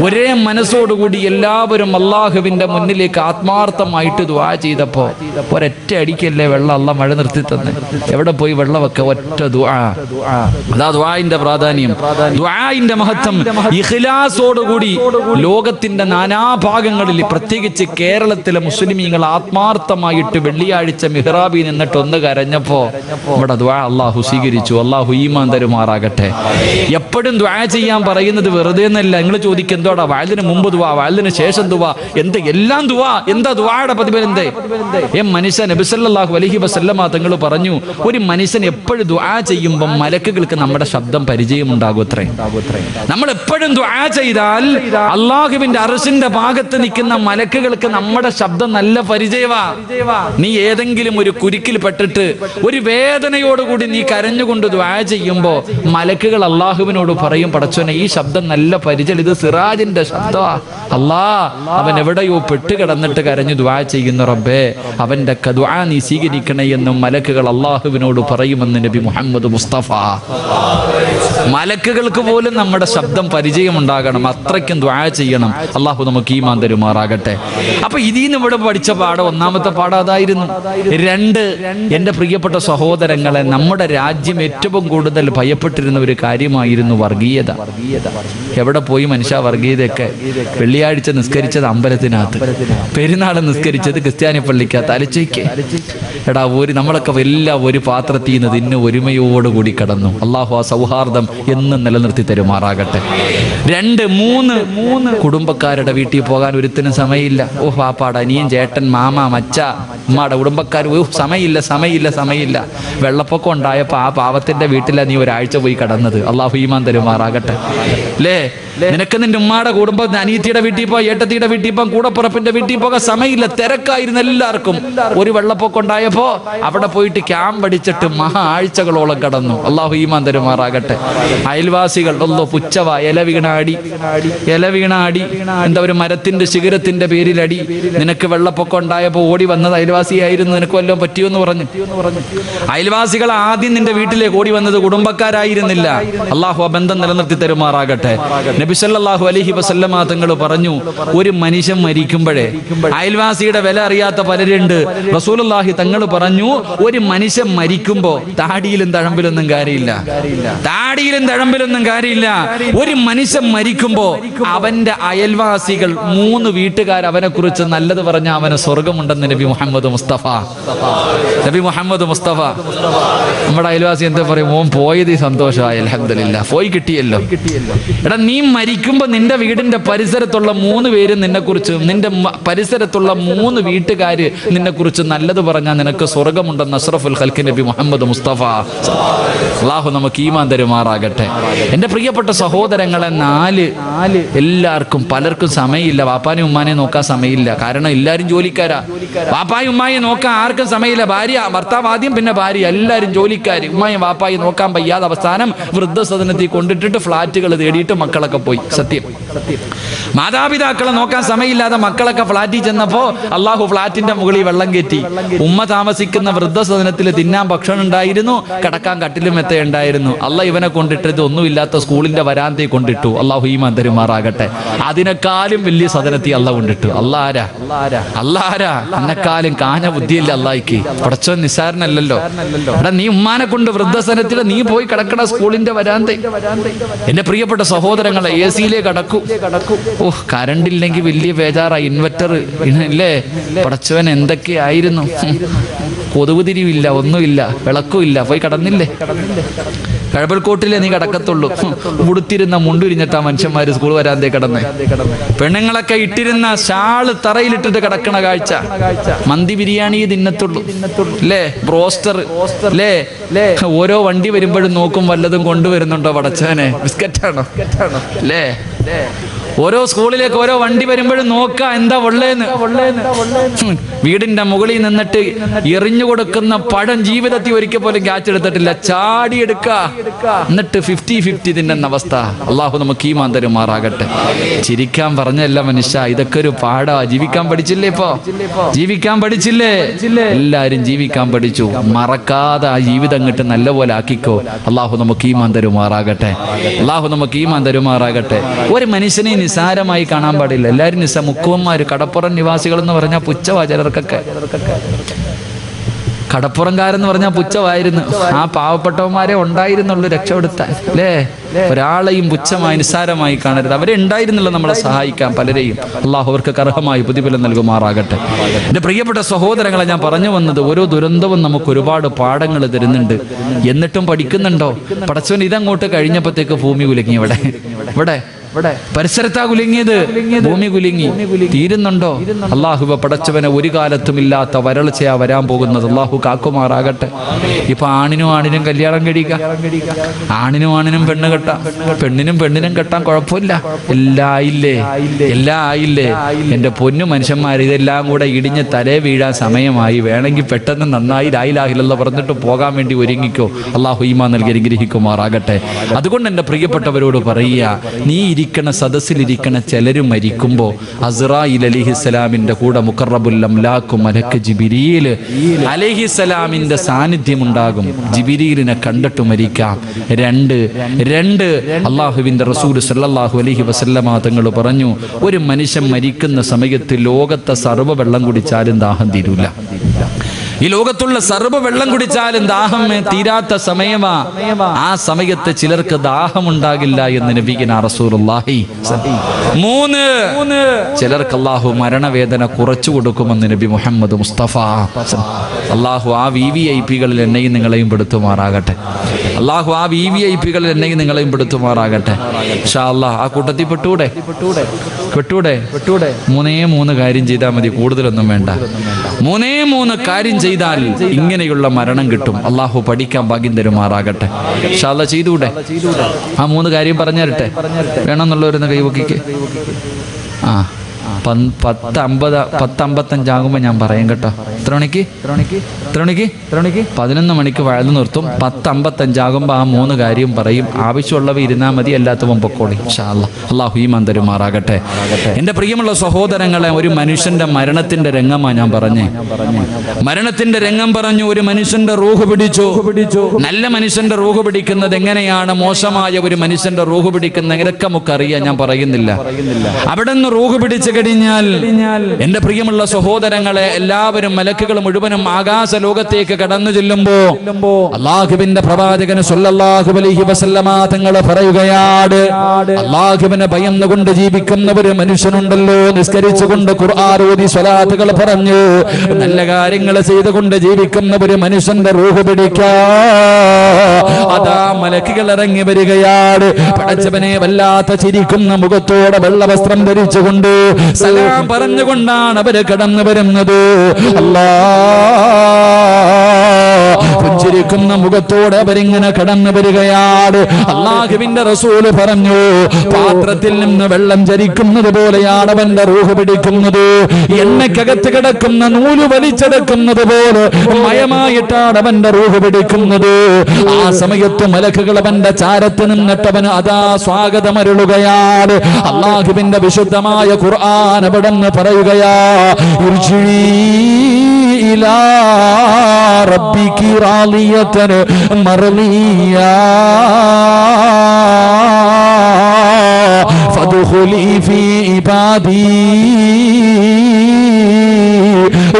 ഒരേ മനസ്സോടുകൂടി എല്ലാവരും അള്ളാഹുവിന്റെ മുന്നിലേക്ക് ആത്മാർത്ഥമായിട്ട് ദുആ ചെയ്തപ്പോ ഒരൊറ്റ അടിക്കല്ലേ വെള്ളം അല്ലാഹ് മഴ നിർത്തി തന്നെ. എവിടെ പോയി വെള്ളം വെക്ക? ഒറ്റ ദുആ. അതാ ദുആഇന്റെ പ്രാധാന്യം, ദുആഇന്റെ മഹത്വം. ഇഖ്ലാസോടുകൂടി ലോകത്തിന്റെ നാനാഭാഗങ്ങളിൽ, പ്രത്യേകിച്ച് കേരളത്തിലെ മുസ്ലിമീങ്ങൾ ആത്മാർത്ഥമായിട്ട് വെള്ളിയാഴ്ച മിഹ്റാബിൽ നിന്നിട്ട് ഒന്ന് കരഞ്ഞപ്പോ ഇവിടെ ദുആ അല്ലാഹു സ്വീകരിച്ചു. അല്ലാഹു ഈമാൻ തരുമാറാകട്ടെ. എപ്പോഴും ദുആ ചെയ്യാൻ പറയുന്നത് വെറുതെ എന്നല്ല. നിങ്ങൾ ചോദിക്കും എന്തോടാ വഅലിന് മുമ്പ് ദുആ, വഅലിന് ശേഷം ദുആ, എന്ത് എല്ലാം ദുആ, എന്താ ദുആയുടെ പ്രതിഫലം എന്തേ? മനുഷ്യൻ നബി സല്ലല്ലാഹു അലൈഹി വസല്ലമ തങ്ങൾ പറഞ്ഞു, ഒരു മനുഷ്യൻ എപ്പോഴും ദുആ ചെയ്യുമ്പോൾ മലക്കുകൾക്ക് നമ്മുടെ ശബ്ദം പരിചയമുണ്ടാകും അത്രേ. നമ്മൾ എപ്പോഴും ദുആ ചെയ്താൽ അല്ലാഹുവിന്റെ അർശിന്റെ ഭാഗത്ത് നിൽക്കുന്ന മലക്കുകൾക്ക് നമ്മുടെ ശബ്ദം നല്ല പരിചയവാ. നീ ഏതെങ്കിലും ഒരു കുരുക്കിൽ പെട്ടിട്ട് ഒരു വേദനയോടുകൂടി നീ കരഞ്ഞുകൊണ്ട് ദുആ ചെയ്യുമ്പോ മലക്കുകൾ അല്ലാഹുവിനോട് പറയും, പടച്ചോനെ ഈ ശബ്ദം നല്ല പരിചയം, ഇത് സിറാജിന്റെ ശബ്ദമാ. അല്ലാ, അവൻ എവിടെയോ പെട്ടുകിടന്നിട്ട് കരഞ്ഞു ദുആ ചെയ്യുന്ന റബ്ബേ, അവന്റെ ദുആ നീ സ്വീകരിക്കണേ എന്നും മലക്കുകൾ അല്ലാഹുവിനോട് പറയുമെന്ന് നബി മുഹമ്മദ് മുസ്തഫ. മലക്കുകൾക്ക് പോലും നമ്മുടെ ശബ്ദം പരിചയമുണ്ടാകണം, അത്രയ്ക്കും ദുആ ചെയ്യണം. അല്ലാഹു നമുക്ക് ഈമാൻ തരുമാറാകട്ടെ. അപ്പൊ ഇതിന്ന് ഇവിടെ പഠിച്ച പാഠം, ഒന്നാമത്തെ പാഠം അതായിരുന്നു. രണ്ട്, എന്റെ പ്രിയപ്പെട്ട സഹോദരങ്ങളെ, നമ്മുടെ രാജ്യം ഏറ്റവും കൂടുതൽ ഭയപ്പെട്ടിരുന്ന ഒരു കാര്യമായിരുന്നു വർഗീയത. എവിടെ പോയി മനുഷ്യ വർഗീയതയൊക്കെ? വെള്ളിയാഴ്ച നിസ്കരിച്ചത് അമ്പലത്തിനകത്ത്, പെരുന്നാൾ നിസ്കരിച്ചത് ക്രിസ്ത്യാനി പള്ളിക്കകത്ത്. അലച്ചയ്ക്ക് എടാ, നമ്മളൊക്കെ എല്ലാം ഒരു പാത്രത്തിൽ നിന്ന് തിന്ന് ഒരുമയോടുകൂടി കടന്നു. അള്ളാഹു ആ സൗഹാർദ്ദം എന്നും നിലനിർത്തി തരുമാറാകട്ടെ. രണ്ട്, മൂന്ന്, കുടുംബക്കാരുടെ വീട്ടിൽ പോകാൻ ഒരുത്തിനും സമയമില്ല. ഓ പാപ്പാട്, അനിയൻ, ചേട്ടൻ, മാമ, മച്ച, ഉമ്മയുടെ കുടുംബക്കാർ, സമയമില്ല. വെള്ളപ്പൊക്കം ഉണ്ടായപ്പോ ആ പാവത്തിന്റെ വീട്ടിലാണ് നീ ഒരാഴ്ച പോയി കടന്നത്. അള്ളാഹു ഈമാൻ തരുമാറാകട്ടെ. അല്ലേ, നിനക്ക് നിന്റെ ഉമ്മയുടെ കുടുംബം, അനിയത്തിയുടെ വീട്ടിൽ പോകാൻ, ഏട്ടത്തിയുടെ വീട്ടിൽ പോകാൻ, കൂടപ്പുറപ്പിന്റെ വീട്ടിൽ പോകാൻ സമയമില്ല, തിരക്കായിരുന്നു എല്ലാവർക്കും. ഒരു വെള്ളപ്പൊക്കം ഉണ്ടായപ്പോ അവിടെ പോയിട്ട് ക്യാമ്പ് അടിച്ചിട്ട് ആഴ്ചകളോളം കടന്നു. അള്ളാഹു ഈമാൻ തരുമാറാകട്ടെ. അയൽവാസികൾ പുച്ചവ, ഇല വീണാടി, എന്താ ഒരു മരത്തിന്റെ ശിഖരത്തിന്റെ പേരിലടി. നിനക്ക് വെള്ളപ്പൊക്കം ഉണ്ടായപ്പോ ഓടി വന്നത് അയൽവാസിയായിരുന്നു, നിനക്ക് വല്ലതും പറ്റിയോന്ന് പറഞ്ഞു. അയൽവാസികൾ ആദ്യം നിന്റെ വീട്ടിലേക്ക് ഓടി വന്നത് കുടുംബക്കാരായിരുന്നില്ല. അള്ളാഹു ആ ബന്ധം നിലനിർത്തി തരുമാറാകട്ടെ. നബി സല്ലല്ലാഹു അലൈഹി വസല്ലമ തങ്ങൾ പറഞ്ഞു, ഒരു മനുഷ്യൻ മരിക്കുമ്പോഴേ അയൽവാസിയുടെ വില അറിയാത്ത പലരുണ്ട്. റസൂലുള്ളാഹി തങ്ങൾ പറഞ്ഞു, ഒരു മനുഷ്യൻ മരിക്കുമ്പോ താടിയിലും തഴമ്പിലൊന്നും കാര്യമില്ല. ഒരു മനുഷ്യൻ മരിക്കുമ്പോ അവന്റെ അയൽവാസികൾ 3 വീട്ടുകാർ അവനെ കുറിച്ച് നല്ലത് പറഞ്ഞ അവന് സ്വർഗമുണ്ടെന്ന് നബി മുഹമ്മദ് മുസ്തഫ. നമ്മുടെ അയൽവാസി എന്താ പറയും? മോൻ പോയത് സന്തോഷമായി, അൽഹംദുലില്ലാഹ്, പോയി കിട്ടിയല്ലോ. എടാ, നീ മരിക്കുമ്പോ നിന്റെ വീടിന്റെ പരിസരത്തുള്ള 3 പേര് നിന്നെ കുറിച്ച്, നിന്റെ പരിസരത്തുള്ള 3 വീട്ടുകാര് നിന്നെ കുറിച്ച് നല്ലത് പറഞ്ഞാൽ നിനക്ക് സ്വർഗമുണ്ടെന്ന് അഷ്റഫുൽ ഖൽഖ് നബി മുഹമ്മദ് മുസ്തഫ. അല്ലാഹു നമുക്ക് ഈമാൻ തരുമാറാകട്ടെ. എന്റെ പ്രിയപ്പെട്ട സഹോദരങ്ങളെ, 4, എല്ലാവർക്കും പലർക്കും സമയമില്ല. വാപ്പാനെയും ഉമ്മാനെ നോക്കാൻ സമയമില്ല. കാരണം എല്ലാവരും ജോലിക്കാരാ. വാപ്പായും ഉമ്മായെ നോക്കാൻ ആർക്കും സമയമില്ല. ഭർത്താവ് ആദ്യം, പിന്നെ ഭാര്യ, എല്ലാവരും ജോലിക്കാര്. ഉമ്മായും വാപ്പായും നോക്കാൻ വയ്യാതെ അവസാനം വൃദ്ധസദനത്തിൽ കൊണ്ടിട്ടിട്ട് ഫ്ലാറ്റുകൾ തേടിയിട്ട് മക്കളൊക്കെ പോയി. സത്യം, മാതാപിതാക്കളെ നോക്കാൻ സമയമില്ലാതെ മക്കളൊക്കെ ഫ്ലാറ്റിൽ ചെന്നപ്പോ അള്ളാഹു ഫ്ലാറ്റിന്റെ മുകളിൽ വെള്ളം കയറ്റി. ഉമ്മ താമസിക്കുന്ന വൃദ്ധസദനത്തിൽ തിന്നാൻ ഭക്ഷണം ഉണ്ടായിരുന്നു, കിടക്കാൻ കട്ടിലും മെത്ത ഉണ്ടായിരുന്നു. അള്ളാഹ് ഇവനെ കൊണ്ടിട്ടത് ഒന്നുമില്ലാത്ത സ്കൂളിന്റെ വരാന്തയിൽ കൊണ്ടിട്ടു. അള്ളാഹു ഈമാൻ തരുമാറാകട്ടെ. അതിനേക്കാളും വലിയ സദനത്തിൽ അള്ളാഹ് കൊണ്ടിട്ടു. അല്ലാരാ എന്നെക്കാളും കാഞ്ഞ ബുദ്ധിയില്ല അള്ളാഹിക്ക്. പടച്ചോൻ നിസ്സാരനല്ലല്ലോ. എടാ, നീ ഉമ്മാനെ കൊണ്ട് വൃദ്ധസദനത്തിൽ നീ പോയി കിടക്കണ സ്കൂളിന്റെ വരാന്ത. എന്റെ പ്രിയപ്പെട്ട സഹോദരങ്ങളെ, AC-യിലേ കിടക്കൂ. കറണ്ട് ഇല്ലെങ്കിൽ വലിയ ബേജാറായി. ഇൻവെർട്ടർ ഇല്ലേ? പടച്ചവൻ എന്തൊക്കെയായിരുന്നു. കൊതുകുതിരിവില്ല, ഒന്നുമില്ല, വിളക്കുമില്ല, പോയി കടന്നില്ലേ? കഴബൽക്കോട്ടിലെ നീ കിടക്കത്തുള്ളൂ. ഉടുത്തിരുന്ന മുണ്ടുരിഞ്ഞിട്ടാ മനുഷ്യന്മാര് സ്കൂൾ വരാന്തേ കിടന്ന്. പെണ്ണുങ്ങളൊക്കെ ഇട്ടിരുന്ന ഷാള് തറയിലിട്ടിട്ട് കിടക്കണ കാഴ്ച. മന്തി ബിരിയാണി തിന്നത്തുള്ളൂ, അല്ലേ? ബ്രോസ്റ്റർ, അല്ലേ? ഓരോ വണ്ടി വരുമ്പോഴും നോക്കും വല്ലതും കൊണ്ടുവരുന്നുണ്ടോ പടച്ചവനെ. ബിസ്ക്കറ്റാണോ, അല്ലേ? ഓരോ സ്കൂളിലേക്ക് ഓരോ വണ്ടി വരുമ്പോഴും നോക്കാം എന്താ ഉള്ളേന്ന്. വീടിന്റെ മുകളിൽ നിന്നിട്ട് എറിഞ്ഞു കൊടുക്കുന്ന പഴം ജീവിതത്തിൽ ഒരിക്കൽ പോലും ക്യാച്ച് എടുത്തിട്ടില്ല. ചാടിയെടുക്ക, എന്നിട്ട് 50-50 തിന്നുന്ന അവസ്ഥ. അള്ളാഹു നമുക്ക് ഈമാൻ തരുമാറാകട്ടെ. ചിരിക്കാൻ പറഞ്ഞല്ല മനുഷ്യ, ഇതൊക്കെ ഒരു പാടാ. ജീവിക്കാൻ പഠിച്ചില്ലേ? ജീവിക്കാൻ പഠിച്ചില്ലേ? എല്ലാരും ജീവിക്കാൻ പഠിച്ചു. മറക്കാതെ ആ ജീവിതം കിട്ട് നല്ലപോലെ ആക്കിക്കോ. അള്ളാഹു നമുക്ക് ഈമാൻ തരുമാറാകട്ടെ. ഒരു മനുഷ്യനെ നിസാരമായി കാണാൻ പാടില്ല. എല്ലാവരും മുക്കുവന്മാര്, കടപ്പുറം നിവാസികൾ എന്ന് പറഞ്ഞാൽ പുച്ഛവാ ചിലർക്കൊക്കെ. കടപ്പുറംകാരെന്ന് പറഞ്ഞാൽ പുച്ഛമായിരുന്നു. ആ പാവപ്പെട്ടവന്മാരെ ഉണ്ടായിരുന്നുള്ളൂ രക്ഷപ്പെടുത്താൻ, അല്ലേ? ഒരാളെയും പുച്ഛമായി നിസ്സാരമായി കാണരുത്. അവരെ ഉണ്ടായിരുന്നില്ല നമ്മളെ സഹായിക്കാൻ പലരെയും. അള്ളാഹു അവർക്ക് അർഹമായി പ്രതിഫലം നൽകുമാറാകട്ടെ. എൻ്റെ പ്രിയപ്പെട്ട സഹോദരങ്ങളെ, ഞാൻ പറഞ്ഞു വന്നത്, ഓരോ ദുരന്തവും നമുക്ക് ഒരുപാട് പാഠങ്ങൾ തരുന്നുണ്ട്. എന്നിട്ടും പഠിക്കുന്നുണ്ടോ? പടച്ചവൻ ഇതങ്ങോട്ട് കഴിഞ്ഞപ്പോഴത്തേക്ക് ഭൂമി കുലുങ്ങി. ഇവിടെ പരിസരത്താ കുലുങ്ങിയത്, ഭൂമി കുലുങ്ങി. തീരുന്നുണ്ടോ? അള്ളാഹു പടച്ചവനെ ഒരു കാലത്തും ഇല്ലാത്ത വരൾച്ചയാ വരാൻ പോകുന്നത്. അള്ളാഹു കാക്കുമാറാകട്ടെ. ഇപ്പൊ ആണിനും കല്യാണം കഴിക്കാം, ആണിനും പെണ്ണ് കെട്ടാം, പെണ്ണിനും കെട്ടാൻ കുഴപ്പമില്ല. എല്ലാം ആയില്ലേ എന്റെ പൊന്നു മനുഷ്യന്മാർ, ഇതെല്ലാം കൂടെ ഇടിഞ്ഞ് തലേ വീഴാൻ സമയമായി. വേണമെങ്കിൽ പെട്ടെന്ന് നന്നായി ലാ ഇലാഹ ഇല്ലല്ലാഹ് പറഞ്ഞിട്ട് പോകാൻ വേണ്ടി ഒരുങ്ങിക്കോ. അള്ളാഹു ഈമാൻ നൽകി അനുഗ്രഹിക്കുമാറാകട്ടെ. അതുകൊണ്ട് എൻ്റെ പ്രിയപ്പെട്ടവരോട് പറയുക, നീ ഇരിക്കണ സദസ്സിലിരിക്കണ ചിലര് മരിക്കുമ്പോൾ അസ്റായീൽ അലൈഹിസ്സലാമിന്റെ കൂടെ മുഖറബുൽ അംലാഖു മലക്ക് ജിബ്രീൽ അലൈഹിസ്സലാമിന്റെ സാന്നിധ്യം ഉണ്ടാകും. ജിബ്രീലിനെ കണ്ടിട്ട് മരിക്കാം. രണ്ട് അള്ളാഹുവിന്റെ റസൂൽ സല്ലല്ലാഹു അലൈഹി വസല്ലമ തങ്ങൾ പറഞ്ഞു, ഒരു മനുഷ്യൻ മരിക്കുന്ന സമയത്ത് ലോകത്തെ സർവ്വ വെള്ളം കുടിച്ചാലും ദാഹം തീരൂല. ഈ ലോകത്തുള്ള സർവ്വ വെള്ളം കുടിച്ചാലും ദാഹം തീരാത്ത സമയമാ. ആ സമയത്ത് ചിലർക്ക് ദാഹമുണ്ടാകില്ല എന്ന് നബിയുനാ റസൂലുള്ളാഹി. 3 ചിലർക്ക് അല്ലാഹു മരണവേദന കുറച്ചു കൊടുക്കുമെന്ന് നബി മുഹമ്മദ് മുസ്തഫ. അല്ലാഹു ആ വിവിഐപികളിൽ എന്നെയും നിങ്ങളെയും പെടുത്തുമാറാകട്ടെ. അല്ലാഹു ആ വിവിഐപികളിൽ എന്നെയും നിങ്ങളെയും പെടുത്തുമാറാകട്ടെ. ഇൻഷാ അല്ലാഹ് ആ കൂട്ടത്തിൽ പെട്ടൂടെ? 3 കാര്യം ചെയ്താൽ മതി, കൂടുതലൊന്നും വേണ്ട. 3 കാര്യം ചെയ്താൽ ഇങ്ങനെയുള്ള മരണം കിട്ടും. അള്ളാഹു പഠിക്കാൻ ഭാഗ്യം തരുമാറാകട്ടെ. ഇൻഷാ അല്ലാഹ് ചെയ്തൂടെ? ആ 3 കാര്യം പറഞ്ഞു തരട്ടെ? വേണമെന്നുള്ളവരൊന്ന് കൈവക്കിക്ക്. 10:55 ആകുമ്പോൾ ഞാൻ പറയും കേട്ടോ. എത്ര മണിക്ക്? 11 മണിക്ക് വഴുതു നിർത്തും. 10:55 ആകുമ്പോൾ ആ 3 കാര്യം പറയും. ആവശ്യമുള്ളവ ഇരുന്നാൽ മതി, അല്ലാത്തവൻ പൊക്കോളി. ഇൻഷാ അല്ലാഹ്. അല്ലാഹു ഈമാൻ തരുമാറാകട്ടെ. എൻ്റെ പ്രിയമുള്ള സഹോദരങ്ങളെ, ഒരു മനുഷ്യന്റെ മരണത്തിന്റെ രംഗമാണ് ഞാൻ പറഞ്ഞേ. മരണത്തിന്റെ രംഗം പറഞ്ഞു. ഒരു മനുഷ്യന്റെ റൂഹ് പിടിച്ചു. നല്ല മനുഷ്യന്റെ റൂഹ് പിടിക്കുന്നത് എങ്ങനെയാണ്, മോശമായ ഒരു മനുഷ്യന്റെ റൂഹ് പിടിക്കുന്ന ഇതൊക്കെ നമുക്കറിയാം, ഞാൻ പറയുന്നില്ല. അവിടെ നിന്ന് റൂഹ് പിടിച്ചു കഴിഞ്ഞാൽ എന്റെ പ്രിയമുള്ള സഹോദരങ്ങളെ, എല്ലാവരും മലക്കുകൾ മുഴുവനും ആകാശ ലോകത്തേക്ക് കടന്നു ചെല്ലുമ്പോ അല്ലാഹുവിന്റെ പ്രവാചകൻ സല്ലല്ലാഹു അലൈഹി വസല്ലമ തങ്ങൾ പറയുകയാണ്, അല്ലാഹുവിനെ ഭയന്നുകൊണ്ട് ജീവിക്കുന്ന ഒരു മനുഷ്യനുണ്ടല്ലോ, നിസ്കരിച്ചുകൊണ്ട് ഖുർആൻ ഓതി സ്വലാത്തുകൾ പറഞ്ഞു നല്ല കാര്യങ്ങൾ ചെയ്തുകൊണ്ട് ജീവിക്കുന്ന ഒരു മനുഷ്യന്റെ റൂഹ് പിടിക്കാ. അതാ മലക്കുകൾ ഇറങ്ങി വരികയാണ്. പടച്ചവനെ വല്ലാത്ത ചിരിക്കുന്ന മുഖത്തോടെ വെള്ളവസ്ത്രം ധരിച്ചുകൊണ്ട് സലാം പറഞ്ഞുകൊണ്ടാണ് അവര് കടന്നു വരുന്നത്. പുഞ്ചിരിക്കുന്ന മുഖത്തോടെ അവരിങ്ങനെ കടന്നു വരികയാണ്. അല്ലാഹുവിന്റെ റസൂല് പറഞ്ഞു, പാത്രത്തിൽ നിന്ന് വെള്ളം ചരിക്കുന്നത് പോലെയാണ് അവന്റെ റൂഹ് പിടിക്കുന്നത്. എണ്ണക്കകത്ത് കിടക്കുന്ന നൂല് വലിച്ചെടുക്കുന്നത് പോലെ മയമായിട്ടാണ് അവന്റെ റൂഹ് പിടിക്കുന്നത്. ആ സമയത്ത് മലക്കുകൾ അവന്റെ ചാരത്ത് നിന്നിട്ട് അവന് അതാ സ്വാഗതമരുളുകയാണ്. അല്ലാഹുവിന്റെ വിശുദ്ധമായ ഖുർആൻ അവിടെന്ന് പറയുകയാ, ഇലാ റബ്ബികി റാളിയതൻ മർളിയ ഫദ്ഖുലി ഫീ ഇബാദി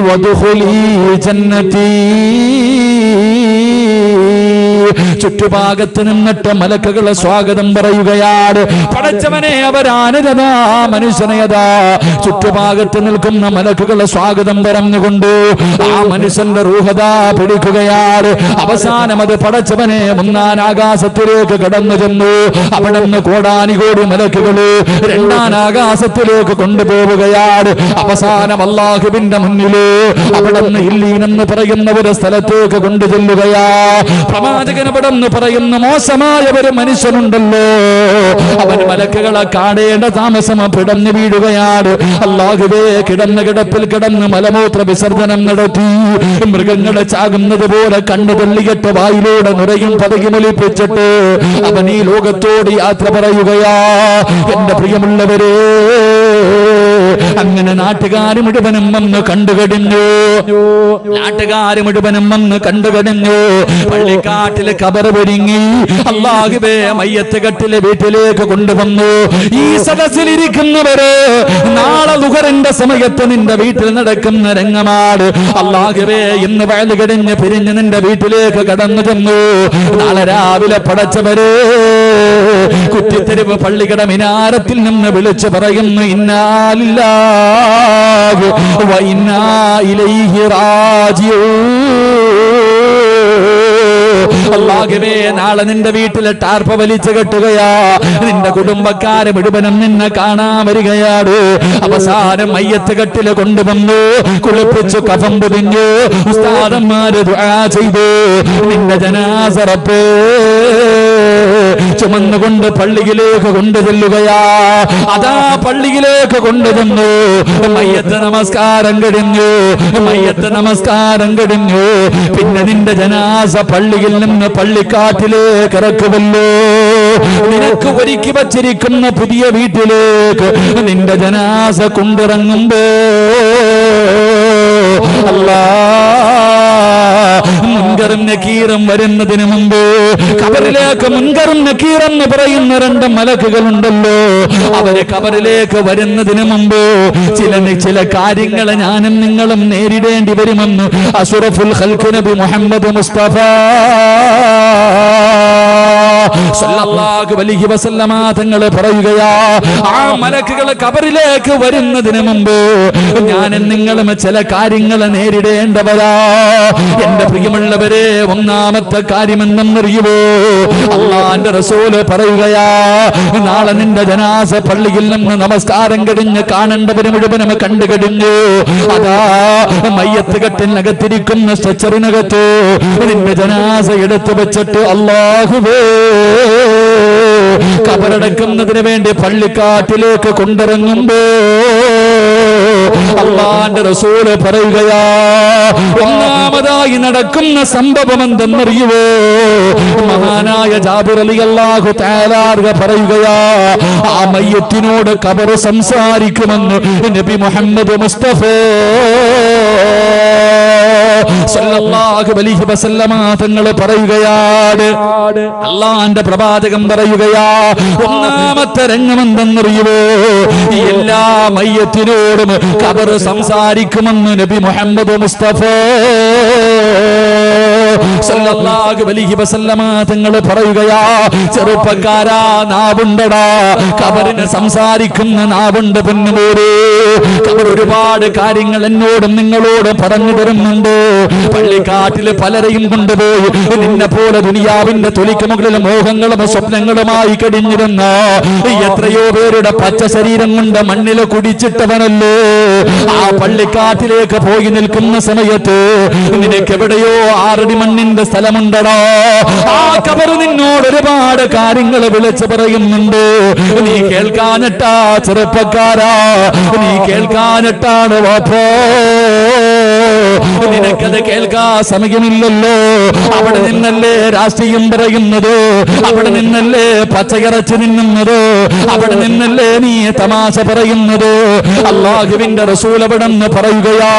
വദ്ഖുലി ജന്നതി. ചുറ്റുഭാഗത്ത് നിന്നിട്ട് മലക്കുകളെ സ്വാഗതം പറയുകയാണ്. പടച്ചവനെ, അവരാനുരതാ മനുഷ്യനയതാ ചുറ്റുഭാഗത്ത് നിൽക്കുന്ന മലക്കുകളെ സ്വാഗതം പറഞ്ഞുകൊണ്ട് ആ മനുഷ്യന്റെ റൂഹതാ പിടിക്കുകയാണ്. അവസാനം അത് പടച്ചവനെ 3-ാം ആകാശത്തിലേക്ക് കടന്നു ചെന്നു. അവിടെ നിന്ന് കോടാനുകോടി മലക്കുകള് 2-ാം ആകാശത്തിലേക്ക് കൊണ്ടുപോവുകയാണ്. അവസാനം അല്ലാഹുവിന്റെ മുന്നില് അവിടെ നിന്ന് ഇല്ലീനെന്ന് പറയുന്ന ഒരു സ്ഥലത്തേക്ക് കൊണ്ടു ചെല്ലുകയാ. പ്രവാചകൻ അവിടെ നിന്ന് പറയുന്ന മോശമായ ഒരു മനുഷ്യനുണ്ടല്ലോ, അവൻ മലക്കുകളെ കാണേണ്ട താമസം പിടഞ്ഞു വീഴുകയാണ്. അല്ലാഹുവേ, കിടന്ന കിടപ്പിൽ കിടന്ന് മലമൂത്ര വിസർജനം നടത്തി മൃഗങ്ങളെ ചാകുന്നത് പോലെ കണ്ണു തള്ളിയിട്ട് വായിലൂടെ നുരയും പതകിമൊലിപ്പിച്ചിട്ട് അവൻ ഈ ലോകത്തോട് യാത്ര പറയുകയാ. എന്റെ പ്രിയമുള്ളവരെ, അങ്ങനെ നാട്ടുകാർ മുഴുവനും വന്ന് കണ്ടുകഴിഞ്ഞു. നാട്ടുകാർ മുഴുവനും വന്ന് കണ്ടുകഴിഞ്ഞു. പള്ളിക്കാട്ടില് ഖബർ ഒരുങ്ങി. അല്ലാഹുവേ, മയ്യത്ത് കെട്ടില് വീട്ടിലേക്ക് കൊണ്ടുവന്നു. ഈ സദസ്സിലിരിക്കുന്നവര് നാളെ ദുഹറിന്റെ സമയത്ത് നിന്റെ വീട്ടിൽ നടക്കുന്ന രംഗമാണ്. അല്ലാഹുവേ, ഇന്ന് വയല് കഴിഞ്ഞ് പിരിഞ്ഞ് നിന്റെ വീട്ടിലേക്ക് കടന്നു ചെന്നു. നാളെ രാവിലെ പടച്ചവര് കുറ്റിത്തെരുവ് പള്ളിക്കട മിനാരത്തിൽ നിന്ന് വിളിച്ചു പറയുന്നു, ഇന്നാ ലില്ലാഹി വ ഇന്നാ ഇലൈഹി റാജിഊൻ. അല്ലാഹുവേ, നാളെ നിന്റെ വീട്ടിലെ ടാർപ്പ വലിച്ചു കെട്ടുകയാ. നിന്റെ കുടുംബക്കാരെ മുഴുവനും നിന്നെ കാണാൻ വരികയാണ്. അവസാനം മയ്യത്ത് കെട്ടില് കൊണ്ടുവന്നു, കുളിപ്പിച്ചു, കഫം പൊതിഞ്ഞു. ഉസ്താദന്മാര് ദുആ ചെയ്തു. നിന്റെ ജനാസ റബ്ബേ ചുമന്നുകൊണ്ട് പള്ളിയിലേക്ക് കൊണ്ടുചെല്ലുകയാ. അതാ പള്ളിയിലേക്ക് കൊണ്ടുചെന്നു. മയ്യത്ത് നമസ്കാരം കഴിഞ്ഞു. മയ്യത്ത് നമസ്കാരം കഴിഞ്ഞു. പിന്നെ നിന്റെ ജനാസ പള്ളിയിൽ നിന്ന് പള്ളിക്കാട്ടിലേക്ക് ഇറക്കുമല്ലോ. നിനക്ക് ഒരുക്കി വച്ചിരിക്കുന്ന പുതിയ വീട്ടിലേക്ക് നിന്റെ ജനാസ കൊണ്ടിറങ്ങുമ്പോ മുൻകറും നക്കീറും വരുന്നതിന് മുമ്പ് ഖബറിലേക്ക് മുൻകറും നക്കീറെന്ന് പറയുന്ന രണ്ട് മലക്കുകളുണ്ടല്ലോ. അവര് ഖബറിലേക്ക് വരുന്നതിന് മുമ്പ് ചില കാര്യങ്ങൾ ഞാനും നിങ്ങളും നേരിടേണ്ടി വരുമെന്ന് അഷ്റഫുൽ ഖൽഖ് നബി മുഹമ്മദ് മുസ്തഫ സല്ലല്ലാഹു അലൈഹി വസല്ലമ തങ്ങൾ പറയുകയാ, ആ മലക്കുകൾ ഖബറിലേക്ക് വരുന്നതിന് മുമ്പ് ഞാനും നിങ്ങളും ചില കാര്യങ്ങൾ നേരിടേണ്ടവരാ. എന്റെ പ്രിയമുള്ളവരെ, ഒന്നാമത്തെ കാര്യം എന്തെന്നറിയുമോ? അല്ലാഹുവിന്റെ റസൂല് പറയുകയാ, നാളെ നിന്റെ ജനാസ പള്ളിയിൽ നിന്ന് നമസ്കാരം കഴിഞ്ഞ് കാണേണ്ടവര് മുഴുവനും കണ്ടു കഴിഞ്ഞു. അതാ മയ്യത്ത് കെട്ടിനകത്തിരിക്കുന്ന സ്ട്രെച്ചറിനകത്ത് നിന്റെ ജനാസ എടുത്തു വെച്ചിട്ട് അല്ലാഹുവേ ഖബറടക്കുന്നതിന് വേണ്ടി പള്ളിക്കാട്ടിലേക്ക് കൊണ്ടിറങ്ങുമ്പോ അല്ലാഹുവിന്റെ റസൂല് പറയുകയാ, ഒന്നാമതായി നടക്കുന്ന സംഭവം എന്തെന്നറിയുവോ? മഹാനായ ജാബിർ റളിയല്ലാഹു തആല പറയുകയാ, ആ മയ്യത്തിനോട് ഖബർ സംസാരിക്കുമെന്ന് നബി മുഹമ്മദ് മുസ്തഫ സല്ലല്ലാഹു അലൈഹി വസല്ലമ തങ്ങൾ പറയുകയാണ്. അല്ലാഹുവിന്റെ പ്രവാചകൻ പറയുകയാ, ഒന്നാമത്തെ രംഗം എന്തെന്നറിയുമോ? എല്ലാ മയ്യത്തിനോടും ഖബർ സംസാരിക്കുമെന്ന് നബി മുഹമ്മദ് മുസ്തഫ സല്ലല്ലാഹു അലൈഹി വസല്ലമ തങ്ങൾ പറയുകയാ, ചെറുപ്പക്കാരാ, നാവുണ്ടടാ, ഖബറിന് സംസാരിക്കുന്ന നാവുണ്ട് പൊന്നുമോരെ. ഖബർ ഒരുപാട് കാര്യങ്ങൾ എന്നോടും നിങ്ങളോടും പറഞ്ഞു തരുന്നുണ്ട്. പള്ളിക്കാട്ടില് പലരെയും കൊണ്ടുപോയി നിന്നെ പോലെ ദുനിയാവിന്റെ തൊലിക്ക് മുകളിൽ മോഹങ്ങളും സ്വപ്നങ്ങളുമായി കഴിഞ്ഞിരുന്ന എത്രയോ പേരുടെ പച്ച ശരീരം കൊണ്ട് മണ്ണില് കുടിച്ചിട്ടവനല്ലോ. ആ പള്ളിക്കാട്ടിലേക്ക് പോയി നിൽക്കുന്ന സമയത്ത് നിനക്ക് എവിടെയോ 6 അടി മണ്ണിന്റെ സ്ഥലമുണ്ടടാ. ആ ഖബർ നിന്നോട് ഒരുപാട് കാര്യങ്ങൾ വിളിച്ചു പറയുന്നുണ്ട്. നീ കേൾക്കാനിട്ടാ ചെറുപ്പക്കാരാ, നീ കേൾക്കാനിട്ടാണ് വാപ്പോ. നിനക്കത് കേൾക്കാ സമയമില്ലല്ലോ. അവിടെ നിന്നല്ലേ രാഷ്ട്രീയം പറയുന്നത്, അവിടെ നിന്നല്ലേ പച്ചയിറച്ച് നിന്നുന്നത്, അവിടെ നിന്നല്ലേ നീ തമാശ പറയുന്നത്. അല്ലാഹുവിന്റെ റസൂൽ അവിടെ നിന്ന് പറയുകയാ,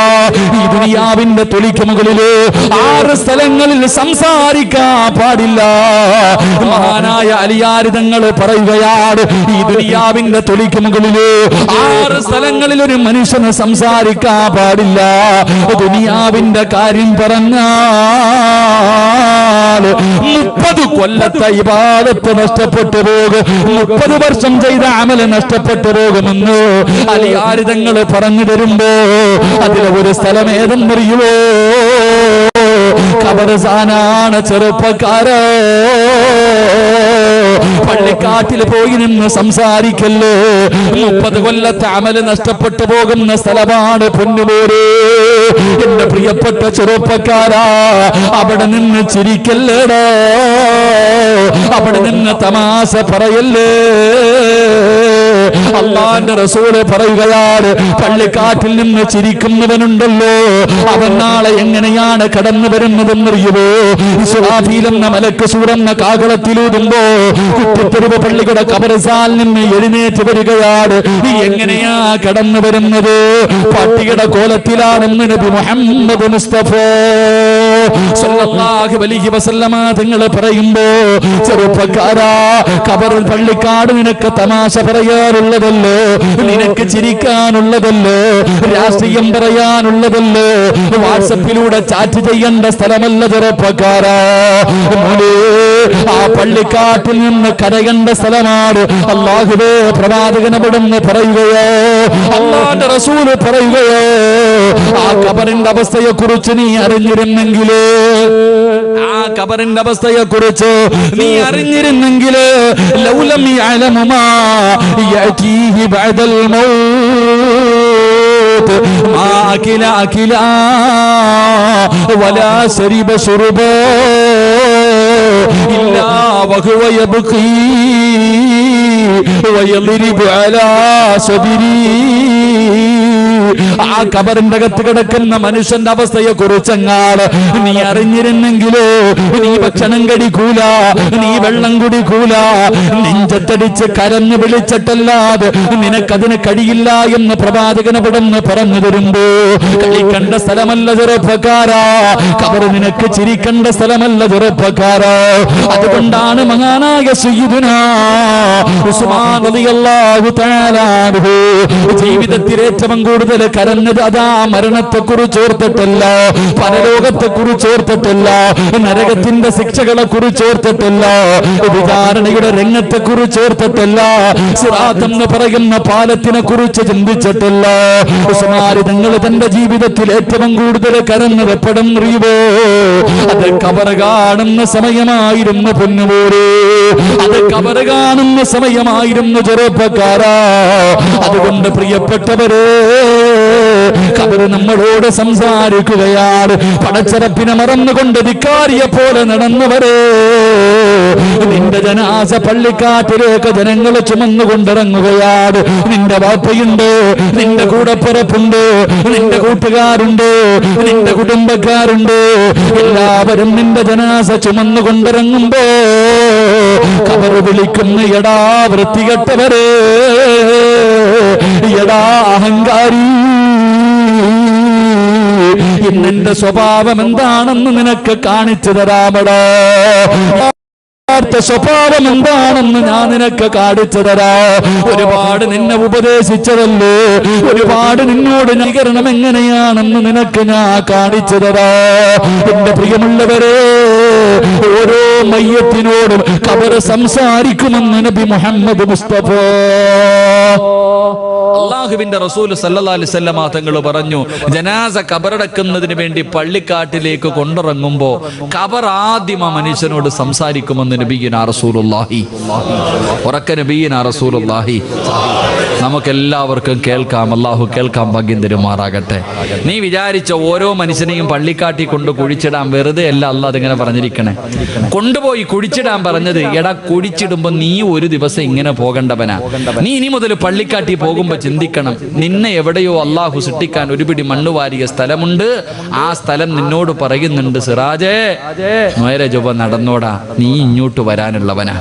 ഈ ദുനിയാവിന്റെ തൊലിക്ക് മുകളില് 6 സ്ഥലങ്ങളിൽ സംസാരിക്കാൻ പാടില്ല. മഹാനായ അലിയാർ തങ്ങൾ പറയുകയാണ്, ഈ ദുനിയാവിന്റെ തൊലിക്ക് മുകളില് 6 സ്ഥലങ്ങളിൽ ഒരു മനുഷ്യന് സംസാരിക്കാൻ പാടില്ല. ദുനിയാവിന്റെ കാര്യം പറഞ്ഞാൽ 30 കൊല്ലത്തെ ഇബാദത്ത് നഷ്ടപ്പെട്ടു പോകും, 30 വർഷം ചെയ്ത അമല് നഷ്ടപ്പെട്ടു പോകുമെന്ന് അലിയാർ തങ്ങൾ പറഞ്ഞു തരുമ്പോ അതിലെ ഒരു സ്ഥലം ഏതെന്നറിയുവോ? ഖബർസ്ഥാനാണ് ചെറുപ്പക്കാരോ. പള്ളിക്കാട്ടിൽ പോയി നിന്ന് സംസാരിക്കല്ലോ. 30 കൊല്ലത്തെ അമല് നഷ്ടപ്പെട്ടു പോകുന്ന സ്ഥലമാണ് പൊന്നുമോരെ. എന്റെ പ്രിയപ്പെട്ട ചെറുപ്പക്കാരാ, അവിടെ നിന്ന് ചിരിക്കല്ലേടോ, അവിടെ നിന്ന് തമാശ പറയല്ലേ. അള്ളാന്റെ റസൂല് പറയുകയാണ്, പള്ളിക്കാട്ടിൽ നിന്ന് ചിരിക്കുന്നവനുണ്ടല്ലോ, അവൻ നാളെ എങ്ങനെയാണ് കടന്നു വരുന്നതെന്നറിയുമോ? ഇസ്രാഫീൽ എന്ന മലക്ക് സൂറന്ന കാകളത്തിലൂതുമ്പോ കുറ്റിത്തെരുവ് പള്ളിയുടെ ഖബർസ്ഥാനിൽ നിന്ന് എഴുന്നേറ്റ് വരികയാണ്. എങ്ങനെയാ കടന്നു വരുന്നത്? പട്ടിയുടെ കോലത്തിലാണെന്ന് നബി മുഹമ്മദ് മുസ്തഫ സല്ലല്ലാഹു അലൈഹി വസല്ലമ തങ്ങൾ പറയുമ്പോ, ചെറുപ്പക്കാരാ, ഖബറിൽ പള്ളിക്കാട് നിനക്ക് തമാശ പറയാനുള്ളതല്ലോ, നിനക്ക് ചിരിക്കാനുള്ളതല്ലോ, രാഷ്ട്രീയം പറയാനുള്ളതല്ലോ, വാട്സപ്പിലൂടെ ചാറ്റ് ചെയ്യേണ്ട സ്ഥലമല്ല ചെറുപ്പക്കാരാ. ആ പള്ളിക്കാട്ടിൽ നിന്ന് കരയേണ്ട സ്ഥലമാണ്. അല്ലാഹുവേ, പ്രവാചകനവിടുന്ന് പറയുകയോ, അല്ലാഹുവിന്റെ റസൂൽ പറയുകയോ, ആ ഖബറിന്റെ അവസ്ഥയെ കുറിച്ച് നീ അറിഞ്ഞിരുന്നെങ്കിലേ, ആ ഖബറിന്റെ അവസ്ഥയെ കുറിച്ച് നീ അറിഞ്ഞിരുന്നെങ്കിലേ, ലൗലം യഅലമു മാ യഅതീഹി ബഅദൽ മൗത്ത് മാ അകില അകിലാ വലാ ശരിബ ശുർബാ ഇല്ലാ വഹുവ യബ്ഖീ വയളിബു അലാ സദരി. ആ ഖബറിന്റെ അകത്ത് കിടക്കുന്ന മനുഷ്യന്റെ അവസ്ഥയെ കുറിച്ചെങ്ങാട് നീ അറിഞ്ഞിരുന്നെങ്കിലോ, നീ ഭക്ഷണം കഴിക്കൂല, നീ വെള്ളം കുടിക്കൂല, നെഞ്ചത്തടിച്ച് കരഞ്ഞു വിളിച്ചിട്ടല്ലാതെ നിനക്കതിന് കഴിയില്ല എന്ന് പ്രവാചകൻ ഇവിടുന്ന് പറഞ്ഞു തരുമ്പോ, കഴിക്കേണ്ട സ്ഥലമല്ല ചെറുപ്പക്കാരാ, ഖബർ നിനക്ക് ചിരിക്കേണ്ട സ്ഥലമല്ല ചെറുപ്പക്കാരാ. അതുകൊണ്ടാണ് മഹാനായ സയ്യിദുനാ ഉസ്മാൻ റളിയല്ലാഹു തആല അൻഹു ജീവിതത്തിൽ ഏറ്റവും കൂടുതൽ കരഞ്ഞത് അതാ മരണത്തെ കുറിച്ച് ഓർത്തിട്ടല്ല, പരലോകത്തെ കുറിച്ച് ഓർത്തിട്ടല്ല, നരകത്തിന്റെ ശിക്ഷകളെ കുറിച്ച് ഓർത്തിട്ടല്ല, വിചാരണയുടെ രംഗത്തെ കുറിച്ച് ഓർത്തിട്ടല്ല, സിറാത്ത് എന്ന് പറയുന്ന പാലത്തിനെ കുറിച്ച് ചിന്തിച്ചിട്ടില്ല. ഉസ്മാൻ തങ്ങൾ തന്റെ ജീവിതത്തിൽ ഏറ്റവും കൂടുതൽ കരഞ്ഞത് എപ്പോഴും അറിയുമോ? അത് ഖബർ കാണുന്ന സമയമായിരുന്നു പൊന്നുപോരെ, അത് ഖബർ കാണുന്ന സമയമായിരുന്നു ചെറുപ്പക്കാരാ. അതുകൊണ്ട് പ്രിയപ്പെട്ടവരെ, ഖബർ നമ്മളോട് സംസാരിക്കുകയാണ്. പടച്ചറപ്പിനെ മറന്നുകൊണ്ട് ധിക്കാരിയെ പോലെ നടന്നവരെ, നിന്റെ ജനാസ പള്ളിക്കാട്ടിലേക്ക് ജനങ്ങൾ ചുമന്നുകൊണ്ടിറങ്ങുകയാണ്. നിന്റെ വാപ്പയുണ്ട്, നിന്റെ കൂടപ്പിറപ്പുണ്ട്, നിന്റെ കൂട്ടുകാരുണ്ട്, നിന്റെ കുടുംബക്കാരുണ്ട്, എല്ലാവരും നിന്റെ ജനാസ ചുമന്നുകൊണ്ടിറങ്ങുമ്പോ ഖബർ വിളിക്കുന്ന, എടാ വൃത്തികെട്ടവരെ, എടാ അഹങ്കാരി, ഇന്നെന്റെ സ്വഭാവം എന്താണെന്ന് നിനക്ക് കാണിച്ചു തരാമടാ, സ്വഭാവം എന്താണെന്ന് ഞാൻ നിനക്ക് കാണിച്ചു തരാ. ഒരുപാട് നിന്നെ ഉപദേശിച്ചതല്ലോ, ഒരുപാട് നിന്നോട് നികരണം എങ്ങനെയാണെന്ന് നിനക്ക് ഞാൻ കാണിച്ചു തരാ. എന്റെ പ്രിയമുള്ളവരെ, ഓരോ മയ്യത്തിനോടും ഖബർ സംസാരിക്കുമെന്ന് നബി മുഹമ്മദ് മുസ്തഫ അല്ലാഹുവിന്റെ റസൂൽ സല്ലല്ലാഹു അലൈഹി വസല്ലം തങ്ങൾ പറഞ്ഞു, ജനാസ ഖബറടക്കുന്നതിന് വേണ്ടി പള്ളിക്കാട്ടിലേക്ക് കൊണ്ടിറങ്ങുമ്പോ ഖബർ ആദ്യം ആ മനുഷ്യനോട് സംസാരിക്കുമെന്ന് നബിയുനാ റസൂലുള്ളാഹി. ഉറക്കെ നബിയുനാ റസൂലുള്ളാഹി. നമുക്കെല്ലാവർക്കും കേൾക്കാം, അല്ലാഹു കേൾക്കാൻ ഭാഗ്യം തരുമാറാകട്ടെ. നീ വിചാരിച്ച ഓരോ മനുഷ്യനെയും പള്ളിക്കാട്ടി കൊണ്ട് കുഴിച്ചിടാൻ വെറുതെ അല്ല അല്ലാഹ് അതിങ്ങനെ പറഞ്ഞിരിക്കണേ. കൊണ്ടുപോയി കുഴിച്ചിടാൻ പറഞ്ഞത്, എടാ കുഴിച്ചിടുമ്പോ നീ ഒരു ദിവസം ഇങ്ങനെ പോകേണ്ടവനാ. നീ ഇനി മുതൽ പള്ളിക്കാട്ടി പോകുമ്പോ ചിന്തിക്കണം, നിന്നെ എവിടെയോ അല്ലാഹു സൃഷ്ടിക്കാൻ ഒരു പിടി മണ്ണ് വാരിയ സ്ഥലമുണ്ട്. ആ സ്ഥലം നിന്നോട് പറയുന്നുണ്ട്, സിറാജേ നേരെ ചൊവ്വ നടന്നോടാ, നീ ഇങ്ങോട്ട് വരാനുള്ളവനാ.